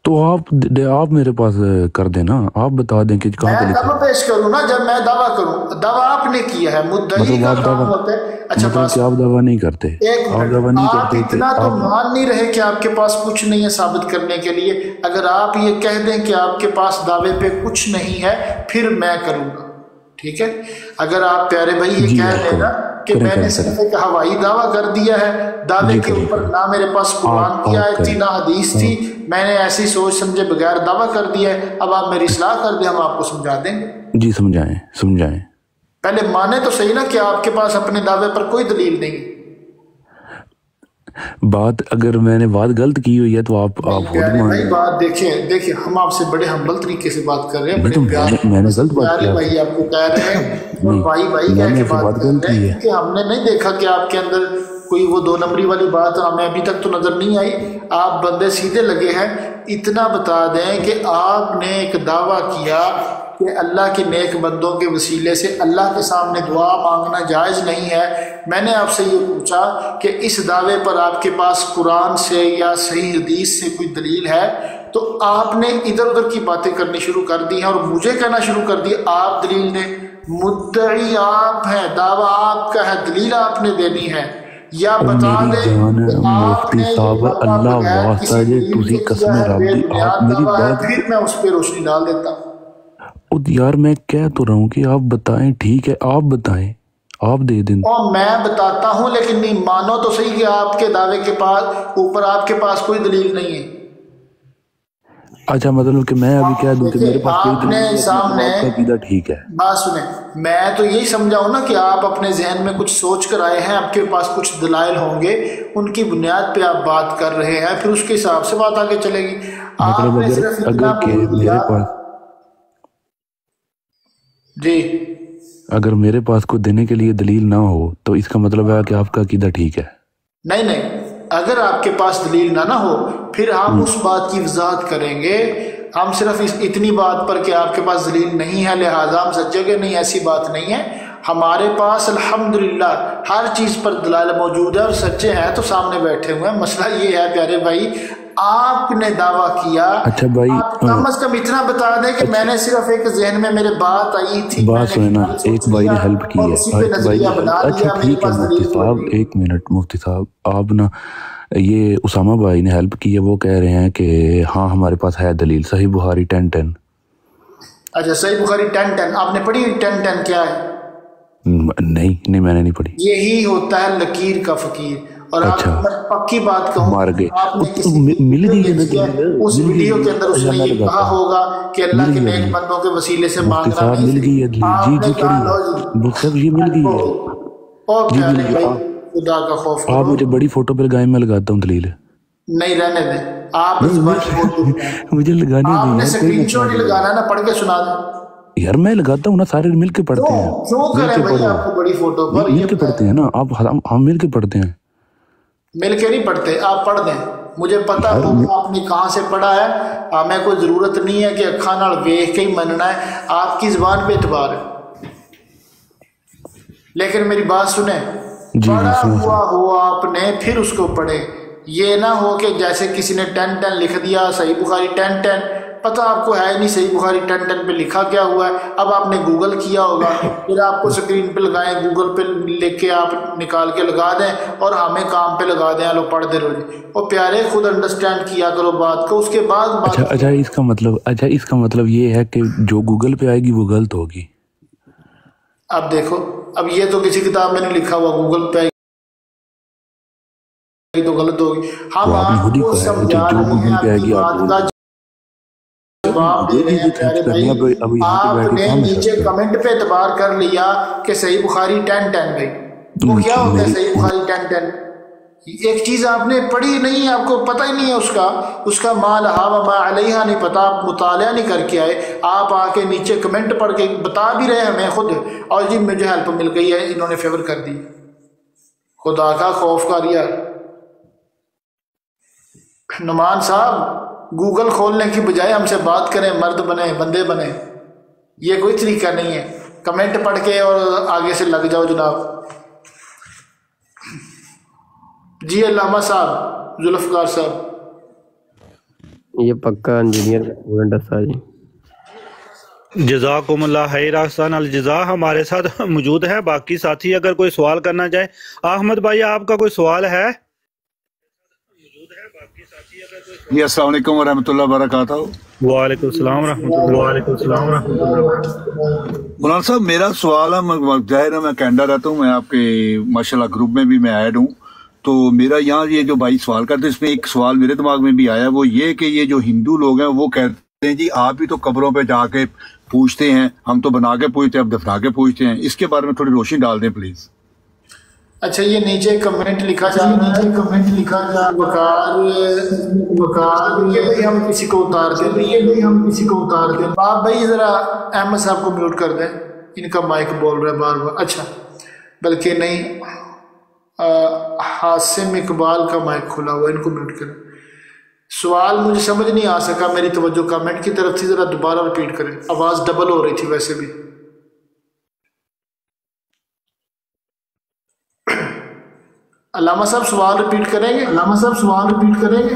تو آپ میرے پاس کر دیں نا، آپ بتا دیں کہ کہاں پہ لکھا ہے۔ میں پیش کروں نا، جب میں دعویٰ کروں، دعویٰ آپ نے کیا ہے، مدعی کا کام ہوتا ہے۔ اچھا مطلب کہ آپ دعویٰ نہیں کرتے، آپ اتنا تو مان نہیں رہے کہ آپ کے پاس کچھ نہیں ہے ثابت کرنے کے لیے۔ اگر آپ یہ کہہ دیں کہ آپ کے پاس دعوے پہ کچھ نہیں ہے پھر میں کروں گا، ٹھیک ہے؟ اگر آپ پیارے بھائی یہ کہہ لیں نا کہ میں نے صرف ایک ہوائی دعویٰ کر دیا ہے، دعوے کے اوپر نہ میرے پاس قرآن کی آیت تھی نہ حدیث تھی، میں نے ایسی سوچ سمجھے بغیر دعویٰ کر دیا ہے، اب آپ میری اصلاح کر دیں، ہم آپ کو سمجھا دیں گے۔ جی سمجھائیں۔ پہلے مانے تو صحیح نا کہ آپ کے پاس اپنے دعوے پر کوئی دلیل نہیں۔ بات اگر میں نے بات غلط کی ہوئی ہے تو آپ خود مان۔ بات دیکھیں ہم آپ سے بڑے ہمبل طریقے سے بات کر رہے ہیں، بڑے پیار میں نے غلط بات کی، بھائی آپ کو کہہ رہے ہیں، اور بھائی کہہ کے بات کر رہے ہیں کہ ہم نے نہیں دیکھا کہ آپ کے اندر کوئی وہ دو نمبری والی بات ہمیں ابھی تک تو نظر نہیں آئی۔ آپ بندے سیدھے لگے ہیں۔ اتنا بتا دیں کہ آپ نے ایک دعویٰ کیا کہ اللہ کے نیک بندوں کے وسیلے سے اللہ کے سامنے دعا مانگنا جائز نہیں ہے۔ میں نے آپ سے یہ پوچھا کہ اس دعوے پر آپ کے پاس قرآن سے یا صحیح حدیث سے کوئی دلیل ہے؟ تو آپ نے ادھر ادھر کی باتیں کرنی شروع کر دی ہیں اور مجھے کہنا شروع کر دی آپ دلیل نے، مدعی آپ ہیں، دعویٰ آپ کا ہے، دلیل آپ نے دینی ہے، یا بتا میری دیں جان کہ آپ مفتی نے یہ صاحب دعویٰ اللہ بغیر واسطہ کسی جے دلیل تسی کے قسم کیا ہے، رب بے دی آپ بنیاد میری دعویٰ ہے، بات پھر میں اس پہ روشنی ڈال دیتا ہوں۔ یار میں کہہ تو رہا ہوں کہ آپ بتائیں، ٹھیک ہے آپ بتائیں، آپ دے دیں۔ اور میں بتاتا ہوں لیکن نہیں مانو تو صحیح کہ آپ کے دعوے کے پاس اوپر آپ کے پاس کوئی دلیل نہیں ہے۔ اچھا مطلب کہ میں ابھی کہہ دوں کہ میرے دیکھیں پاس کوئی آپ نے دلیل نہیں ہے تو سامنے مطلب آپ کا عقیدہ ٹھیک ہے۔ بات سنیں، میں تو یہی سمجھا ہوں نا کہ آپ اپنے ذہن میں کچھ سوچ کر آئے ہیں، آپ کے پاس کچھ دلائل ہوں گے، ان کی بنیاد پہ آپ بات کر رہے ہیں، پھر اس کے حساب سے بات آگے چلے گی۔ آپ مطلب نے صرف اتنا اگر کہ بول دیا میرے پاس جی، اگر میرے پاس کوئی دینے کے لیے دلیل نہ ہو تو اس کا مطلب ہے کہ آپ کا عقیدہ ٹھیک ہے۔ نہیں نہیں، اگر آپ کے پاس دلیل نہ ہو پھر ہم اس بات کی وضاحت کریں گے، ہم صرف اتنی بات پر کہ آپ کے پاس دلیل نہیں ہے لہٰذا ہم سچے گے، نہیں ایسی بات نہیں ہے، ہمارے پاس الحمدللہ ہر چیز پر دلائل موجود ہے اور سچے ہیں تو سامنے بیٹھے ہوئے ہیں۔ مسئلہ یہ ہے پیارے بھائی، آپ نے دعویٰ کیا، اچھا بھائی آپ کم از کم اتنا بتا دیں کہ میں نے صرف ایک ذہن میں میرے بات آئی تھی، بات سنیں نا، ایک بھائی نے ہیلپ کی اور ہے، اسی پہ ایک بھائی نظریہ نے بنا اچھا لیا، میرے ٹھیک ہے پاس مفتی دلیل کوئی صاحب، نہیں۔ ایک منٹ مفتی صاحب، آپ نا یہ اسامہ بھائی نے ہیلپ کی ہے، وہ کہہ رہے ہیں کہ ہاں ہمارے پاس ہے دلیل، صحیح بخاری 10:10۔ اچھا صحیح بخاری 10:10 آپ نے پڑھی؟ 10:10 کیا ہے؟ نہیں میں نے نہیں پڑھی۔ یہی ہوتا ہے لکیر کا فقیر، اور اچھا آپ پکی بات کہوں، مار گئے، آپ نے کسی مل گئی ہے نا دیکھی ہے دلیل، اس مل ویڈیو گئی کے اندر اس ہے، نے میں یہ لگاتا کہا ہوں، ہوگا کہ اللہ مل کے گئی ہے نیک دلیل بندوں کے وسیلے سے مفتی مانگنا صاحب، نہیں مل گئی ہے صحیح، دلیل، جی آپ نے جی کہا پڑھی لو ہے جی مفتی صاحب، یہ مل گئی ہے اور جی، مل پیارے گئی۔ بھائی آپ خدا کا خوف کرو، مجھے بڑی فوٹو پہ لگائیں، میں لگاتا ہوں دلیل۔ نہیں رہنے دیں، آپ نہیں زبان کی بول دیں، مجھے لگانے آپ دیں نے یار، کوئی سکرین شاٹ مسئلہ ہی نہیں لگانا ہے نا، پڑھ کے سنا دیں۔ ہے یار، میں لگاتا ہوں نا، سارے مل کے پڑھتے ہیں، کیوں مل کریں کے بھائی پڑھو، آپ کو بڑی فوٹو پر مل یہ کے پڑھتے بتائیں؟ ہیں نا آپ، ہم مل کے پڑھتے ہیں مل کے نہیں پڑھتے، آپ پڑھ دیں، مجھے پتا یار۔ ہوگا آپ نے کہاں سے پڑھا ہے، ہمیں کوئی ضرورت نہیں ہے کہ اکھاں نال ویکھ کے ہی مننا ہے، آپ کی زبان پہ اعتبار ہے۔ لیکن میری بات سنیں، جی پڑھا سنا ہوا ہو آپ نے پھر اس کو پڑھے، یہ نہ ہو کہ جیسے کسی نے 10:10 لکھ دیا، صحیح بخاری 10:10، پتہ آپ کو ہے نہیں صحیح بخاری 10:10 پہ لکھا کیا ہوا ہے، اب آپ نے گوگل کیا ہوگا، پھر آپ کو سکرین پہ لگائیں، گوگل پہ لکھ کے آپ نکال کے لگا دیں اور ہمیں کام پہ لگا دیں، لو پڑھتے رہو جی۔ اور پیارے خود انڈرسٹینڈ کیا کرو بات کو، اس کے بعد بات اچھا اس کا مطلب یہ ہے کہ جو گوگل پہ آئے گی وہ غلط ہوگی۔ اب دیکھو، اب یہ تو کسی کتاب میں نہیں لکھا ہوا، گوگل پہ تو غلط ہوگی، ہم تو آپ نے آپ خود ہی کو کہا ہے کہ سمجھا جو رہے ہیں، گوگل پہ آپ آئے کی گی آپ بات بول کا دیں۔ جواب دے مجھے رہے بھی ہیں یہ پیارے سرچ کرنی ہے، اب یہاں پہ آپ بیٹھ کے نے کہاں میں نیچے سرچ کروں؟ کمنٹ پہ اعتبار کر لیا کہ صحیح بخاری 10:10 بھائی، وہ کیا ہوتا ہے صحیح بخاری 10:10؟ ایک چیز آپ نے پڑھی نہیں، آپ کو پتہ ہی نہیں ہے اس کا ما لہا و ما علیہا نہیں پتا، آپ مطالعہ نہیں کر کے آئے، آپ آ کے نیچے کمنٹ پڑھ کے بتا بھی رہے ہیں ہمیں خود، اور جی مجھے ہیلپ مل گئی ہے، انہوں نے فیور کر دی۔ خدا کا خوف کر یار نعمان صاحب، گوگل کھولنے کی بجائے ہم سے بات کریں، مرد بنے، بندے بنے، یہ کوئی طریقہ نہیں ہے کمنٹ پڑھ کے اور آگے سے لگ جاؤ جناب۔ جی علامہ صاحب، ذوالفقار صاحب، یہ پکا انجینئر کا اسٹوڈنٹ ہے سر جی۔ جزاکم اللہ خیر، احسن الجزا ہمارے ساتھ موجود ہے، باقی ساتھی اگر کوئی سوال کرنا چاہے۔ احمد بھائی آپ کا کوئی سوال ہے؟ جی السلام علیکم ورحمۃ اللہ وبرکاتہ۔ وعلیکم السلام ورحمۃ اللہ۔ مولانا صاحب میرا سوال ہے، ظاہر ہے میں کینیڈا رہتا ہوں، میں آپ کے ماشاءاللہ گروپ میں بھی میں ایڈ ہوں، تو میرا یہاں یہ جو بھائی سوال کرتے ہیں اس میں ایک سوال میرے دماغ میں بھی آیا، وہ یہ کہ یہ جو ہندو لوگ ہیں وہ کہتے ہیں جی آپ ہی تو قبروں پہ جا کے پوچھتے ہیں، ہم تو بنا کے پوچھتے ہیں، اب دفنا کے پوچھتے ہیں، اس کے بارے میں تھوڑی روشنی ڈال دیں پلیز۔ اچھا یہ نیچے کمنٹ لکھا جا رہا ہے وقار یہ بھائی ہم کسی کو اتار دیں، آپ بھائی ذرا احمد صاحب کو میوٹ کر دیں، ان کا مائک بول رہا ہے بار بار۔ اچھا بلکہ نہیں، حاسم اقبال کا مائک کھلا ہوا، ان کو میوٹ کریں۔ سوال مجھے سمجھ نہیں آ سکا، میری توجہ کمنٹ کی طرف تھی، ذرا دوبارہ رپیٹ کریں، آواز ڈبل ہو رہی تھی ویسے بھی۔ علامہ صاحب سوال رپیٹ کریں گے؟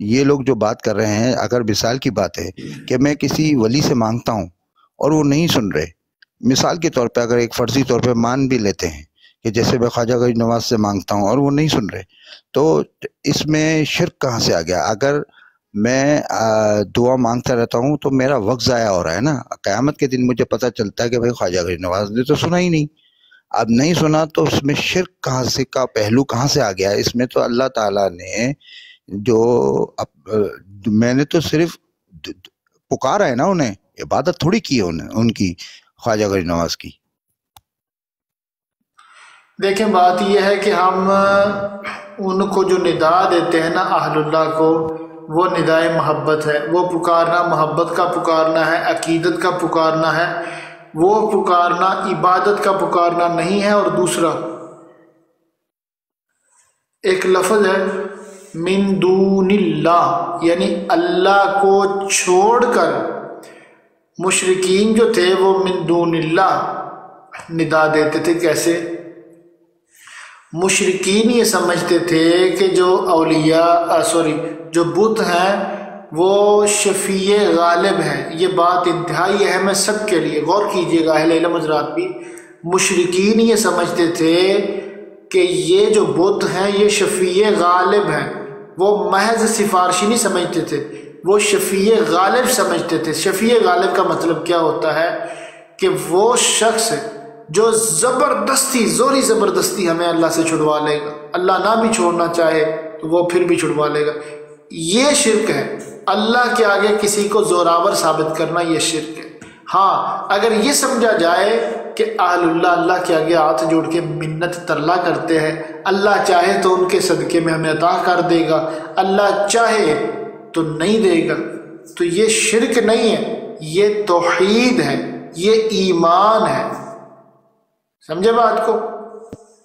یہ لوگ جو بات کر رہے ہیں، اگر مثال کی بات ہے کہ میں کسی ولی سے مانگتا ہوں اور وہ نہیں سن رہے، مثال کے طور پہ اگر ایک فرضی طور پہ مان بھی لیتے ہیں کہ جیسے میں خواجہ غریب نواز سے مانگتا ہوں اور وہ نہیں سن رہے، تو اس میں شرک کہاں سے آ گیا؟ اگر میں دعا مانگتا رہتا ہوں تو میرا وقت ضائع ہو رہا ہے نا. قیامت کے دن مجھے پتہ چلتا ہے کہ بھائی خواجہ غریب نواز نے تو سنا ہی نہیں. اب نہیں سنا تو اس میں شرک کہاں سے کا پہلو کہاں سے آ گیا؟ اس میں تو اللہ تعالیٰ نے جو میں نے تو صرف پکارا ہے نا، انہیں عبادت تھوڑی کی ہے ان کی، خواجہ غریب نواز کی. دیکھیں بات یہ ہے کہ ہم ان کو جو ندا دیتے ہیں نا اہل اللہ کو، وہ ندائے محبت ہے. وہ پکارنا محبت کا پکارنا ہے، عقیدت کا پکارنا ہے. وہ پکارنا عبادت کا پکارنا نہیں ہے. اور دوسرا ایک لفظ ہے من دون اللہ، یعنی اللہ کو چھوڑ کر مشرکین جو تھے وہ من دون اللہ ندا دیتے تھے. کیسے؟ مشرکین یہ سمجھتے تھے کہ جو اولیاء جو بت ہیں وہ شفیع غالب ہیں. یہ بات انتہائی اہم ہے سب کے لیے، غور کیجئے گا اہل علم حضرات بھی. مشرکین یہ سمجھتے تھے کہ یہ جو بت ہیں یہ شفیع غالب ہیں. وہ محض سفارشی نہیں سمجھتے تھے، وہ شفیع غالب سمجھتے تھے. شفیع غالب کا مطلب کیا ہوتا ہے؟ کہ وہ شخص جو زبردستی زوری زبردستی ہمیں اللہ سے چھڑوا لے گا. اللہ نہ بھی چھوڑنا چاہے تو وہ پھر بھی چھڑوا لے گا. یہ شرک ہے. اللہ کے آگے کسی کو زوراور ثابت کرنا یہ شرک ہے. ہاں اگر یہ سمجھا جائے کہ اہل اللہ اللہ کے آگے ہاتھ جوڑ کے منت ترلا کرتے ہیں، اللہ چاہے تو ان کے صدقے میں ہمیں عطا کر دے گا، اللہ چاہے تو نہیں دے گا، تو یہ شرک نہیں ہے، یہ توحید ہے، یہ ایمان ہے. سمجھے بات کو؟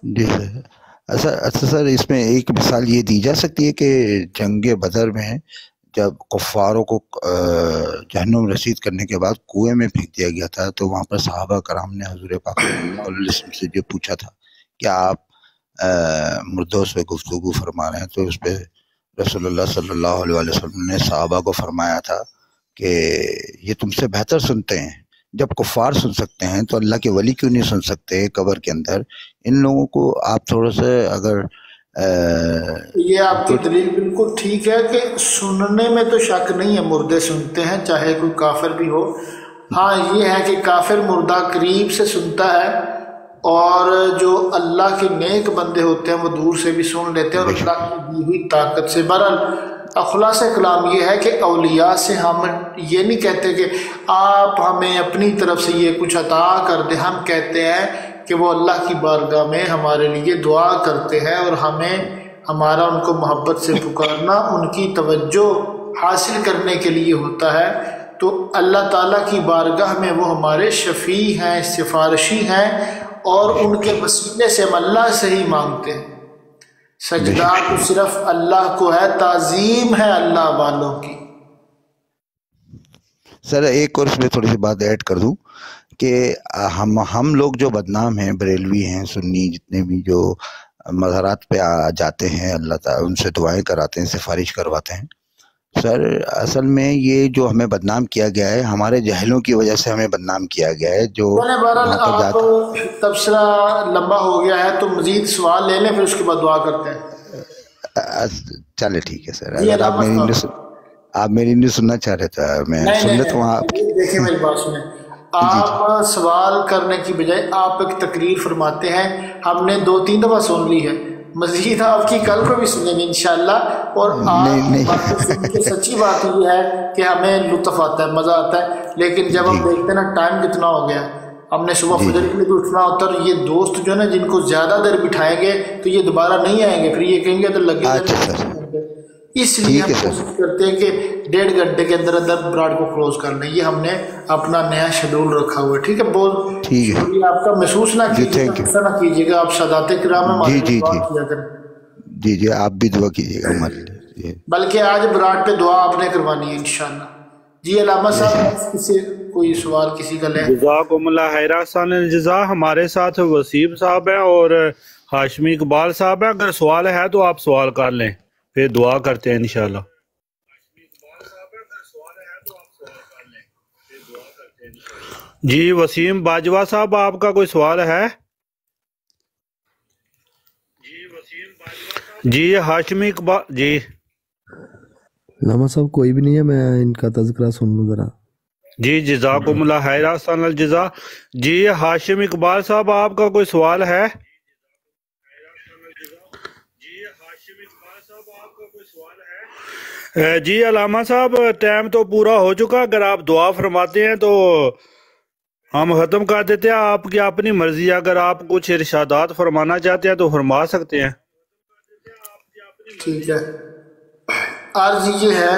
جی سر. اچھا سر، اس میں ایک مثال یہ دی جا سکتی ہے کہ جنگ بدر میں جب کفاروں کو جہنم رسید کرنے کے بعد کنویں میں پھینک دیا گیا تھا، تو وہاں پر صحابہ کرام نے حضور پاک صلی اللہ علیہ وسلم سے جو پوچھا تھا کہ آپ مردوں سے گفتگو فرما رہے ہیں، تو اس پہ رسول اللہ صلی اللہ علیہ وسلم نے صحابہ کو فرمایا تھا کہ یہ تم سے بہتر سنتے ہیں. جب کفار سن سکتے ہیں تو اللہ کے ولی کیوں نہیں سن سکتے قبر کے اندر؟ ان لوگوں کو آپ تھوڑا سا اگر یہ آپ کی دلیل بالکل ٹھیک ہے کہ سننے میں تو شک نہیں ہے، مردے سنتے ہیں چاہے کوئی کافر بھی ہو. ہاں یہ ہے کہ کافر مردہ قریب سے سنتا ہے، اور جو اللہ کے نیک بندے ہوتے ہیں وہ دور سے بھی سن لیتے ہیں اور اللہ کی دی ہوئی طاقت سے. بہرحال خلاصہ کلام یہ ہے کہ اولیاء سے ہم یہ نہیں کہتے کہ آپ ہمیں اپنی طرف سے یہ کچھ عطا کر دیں. ہم کہتے ہیں کہ وہ اللہ کی بارگاہ میں ہمارے لیے دعا کرتے ہیں، اور ہمیں ہمارا ان کو محبت سے پکارنا ان کی توجہ حاصل کرنے کے لیے ہوتا ہے. تو اللہ تعالیٰ کی بارگاہ میں وہ ہمارے شفیع ہیں، سفارشی ہیں، اور ان کے وسیلے سے ہم اللہ سے ہی مانگتے ہیں. سجدہ تو صرف اللہ کو ہے، تعظیم ہے اللہ والوں کی. سر ایک اور اس میں تھوڑی سی بات ایڈ کر دوں کہ ہم لوگ جو بدنام ہیں، بریلوی ہیں، سنی، جتنے بھی جو مزارات پہ جاتے ہیں، اللہ تعالیٰ ان سے دعائیں کراتے ہیں، سفارش کرواتے ہیں. سر اصل میں یہ جو ہمیں بدنام کیا گیا ہے، ہمارے جہلوں کی وجہ سے ہمیں بدنام کیا گیا ہے. جو آپ تبصرہ لمبا ہو گیا ہے تو مزید سوال لے لیں، پھر اس کے بعد دعا کرتے ہیں. چلے ٹھیک ہے سر. اگر آپ میری نہیں سننا چاہ رہے تھے میں سن لیتا ہوں. آپ دیکھیں میری بات سنیں. آپ سوال کرنے کی بجائے آپ ایک تقریر فرماتے ہیں، ہم نے 2-3 دفعہ سن لی ہے، مزید آپ کی کل کو بھی سنیں گے انشاءاللہ. اور آپ سن کے سچی بات یہ ہے کہ ہمیں لطف آتا ہے، مزہ آتا ہے. لیکن جب ہم دیکھتے ہیں نا ٹائم کتنا ہو گیا، ہم نے صبح فجر کے لیے بھی اٹھنا ہوتا ہے، اور یہ دوست جو ہے نا جن کو زیادہ دیر بٹھائیں گے تو یہ دوبارہ نہیں آئیں گے، پھر یہ کہیں گے تو لگے. اس لیے ہم کوشش کرتے ہیں کہ 1.5 گھنٹے کے اندر اندر براڈ کو کلوز کر لیں. یہ ہم نے اپنا نیا شیڈول رکھا ہوا ہے. ٹھیک ہے، بہت شکریہ آپ کا. محسوس نہ کیجیے گا، ایسا نہ کیجیے گا. آپ سادات کرام ہمارے دعا کیا کریں. جی آپ بھی دعا کیجیے گا ہمارے لیے. بلکہ آج براڈ پہ دعا آپ نے کروانی ہے انشاءاللہ. جی علامہ صاحب کسی کوئی سوال کسی کا لیں؟ جزاکم اللہ خیر. احسن الجزا. ہمارے ساتھ وسیم صاحب ہیں اور ہاشمی اقبال صاحب ہیں. اگر سوال ہے تو آپ سوال کر لیں، پھر دعا کرتے ہیں انشاءاللہ. جی وسیم باجوا صاحب آپ کا کوئی سوال ہے؟ جی ہاشمی اقبال جی لاما صاحب کوئی بھی نہیں ہے، میں ان کا تذکرہ سن لوں ذرا۔ جی جزاکم اللہ خیر احسن الجزا۔ جی ہاشم اقبال صاحب آپ کا کوئی سوال ہے؟ جی علامہ صاحب ٹائم تو پورا ہو چکا، اگر آپ دعا فرماتے ہیں تو ہم ختم کر دیتے ہیں۔ آپ کی اپنی مرضی ہے، اگر آپ کچھ ارشادات فرمانا چاہتے ہیں تو فرما سکتے ہیں۔ ٹھیک ہے، عرض یہ ہے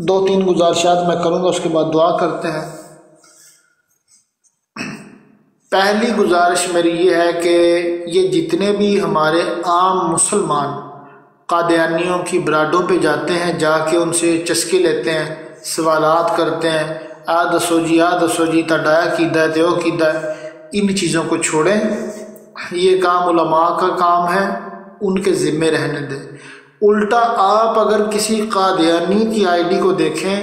2-3 گزارشات میں کروں گا، اس کے بعد دعا کرتے ہیں۔ پہلی گزارش میری یہ ہے کہ یہ جتنے بھی ہمارے عام مسلمان قادیانیوں کی براڈوں پہ جاتے ہیں، جا کے ان سے چسکے لیتے ہیں، سوالات کرتے ہیں، دسو جی تڈایا کیدا ہے دیو کیدا ہے، ان چیزوں کو چھوڑیں۔ یہ کام علماء کا کام ہے، ان کے ذمے رہنے دیں۔ الٹا آپ اگر کسی قادیانی کی آئی ڈی کو دیکھیں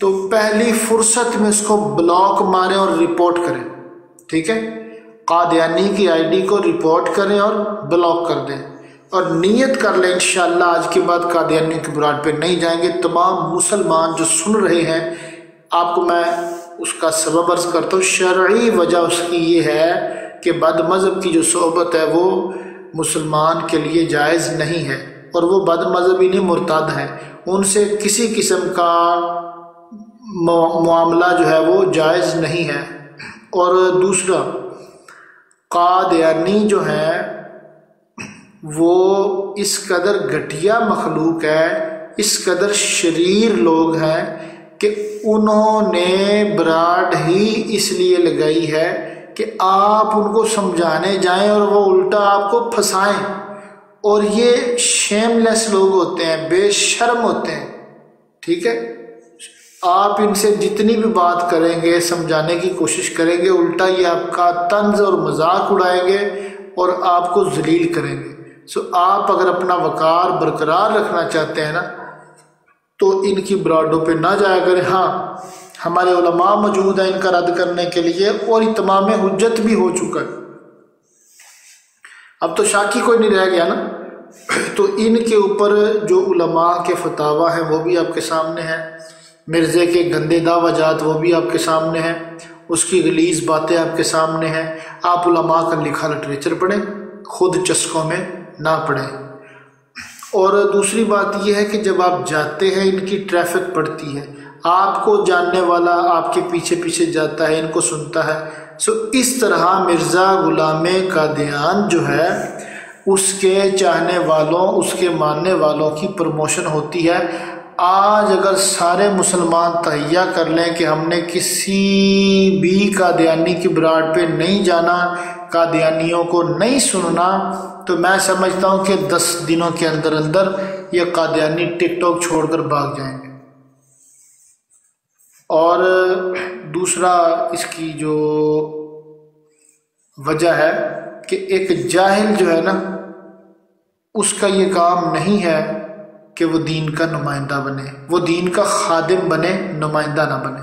تو پہلی فرصت میں اس کو بلاک ماریں اور رپورٹ کریں، ٹھیک ہے؟ قادیانی کی آئی ڈی کو رپورٹ کریں اور بلاک کر دیں، اور نیت کر لیں انشاءاللہ آج کے بعد قادیانی کی براڈ پہ نہیں جائیں گے۔ تمام مسلمان جو سن رہے ہیں، آپ کو میں اس کا سبب عرض کرتا ہوں۔ شرعی وجہ اس کی یہ ہے کہ بد مذہب کی جو صحبت ہے وہ مسلمان کے لیے جائز نہیں ہے، اور وہ بد مذہبی نہیں مرتد ہیں، ان سے کسی قسم کا معاملہ جو ہے وہ جائز نہیں ہے۔ اور دوسرا، قادیانی جو ہے وہ اس قدر گھٹیا مخلوق ہے، اس قدر شریر لوگ ہیں کہ انہوں نے براڈ ہی اس لیے لگائی ہے کہ آپ ان کو سمجھانے جائیں اور وہ الٹا آپ کو پھنسائیں، اور یہ شیم لیس لوگ ہوتے ہیں، بے شرم ہوتے ہیں، ٹھیک ہے؟ آپ ان سے جتنی بھی بات کریں گے، سمجھانے کی کوشش کریں گے، الٹا یہ آپ کا طنز اور مذاق اڑائیں گے اور آپ کو ذلیل کریں گے۔ آپ اگر اپنا وقار برقرار رکھنا چاہتے ہیں نا تو ان کی براڈوں پہ نہ جایا کریں۔ ہاں ہمارے علماء موجود ہیں ان کا رد کرنے کے لیے، اور اتمام حجت بھی ہو چکا ہے، اب تو شاکی کوئی نہیں رہ گیا نا۔ تو ان کے اوپر جو علماء کے فتاوی ہیں وہ بھی آپ کے سامنے ہیں، مرزے کے گندے دعویٰ جات وہ بھی آپ کے سامنے ہیں، اس کی غلیظ باتیں آپ کے سامنے ہیں۔ آپ علماء کا لکھا لٹریچر پڑھیں، خود چسکوں میں نہ پڑھیں۔ اور دوسری بات یہ ہے کہ جب آپ جاتے ہیں ان کی ٹریفک پڑتی ہے، آپ کو جاننے والا آپ کے پیچھے پیچھے جاتا ہے، ان کو سنتا ہے۔ اس طرح مرزا غلام قادیان جو ہے اس کے چاہنے والوں، اس کے ماننے والوں کی پروموشن ہوتی ہے۔ آج اگر سارے مسلمان تہیہ کر لیں کہ ہم نے کسی بھی قادیانی کی براڈ پہ نہیں جانا، قادیانیوں کو نہیں سننا، تو میں سمجھتا ہوں کہ 10 دنوں کے اندر اندر یہ قادیانی ٹک ٹاک چھوڑ کر بھاگ جائیں گے۔ اور دوسرا اس کی جو وجہ ہے کہ ایک جاہل جو ہے نا، اس کا یہ کام نہیں ہے کہ وہ دین کا نمائندہ بنے، وہ دین کا خادم بنے، نمائندہ نہ بنے۔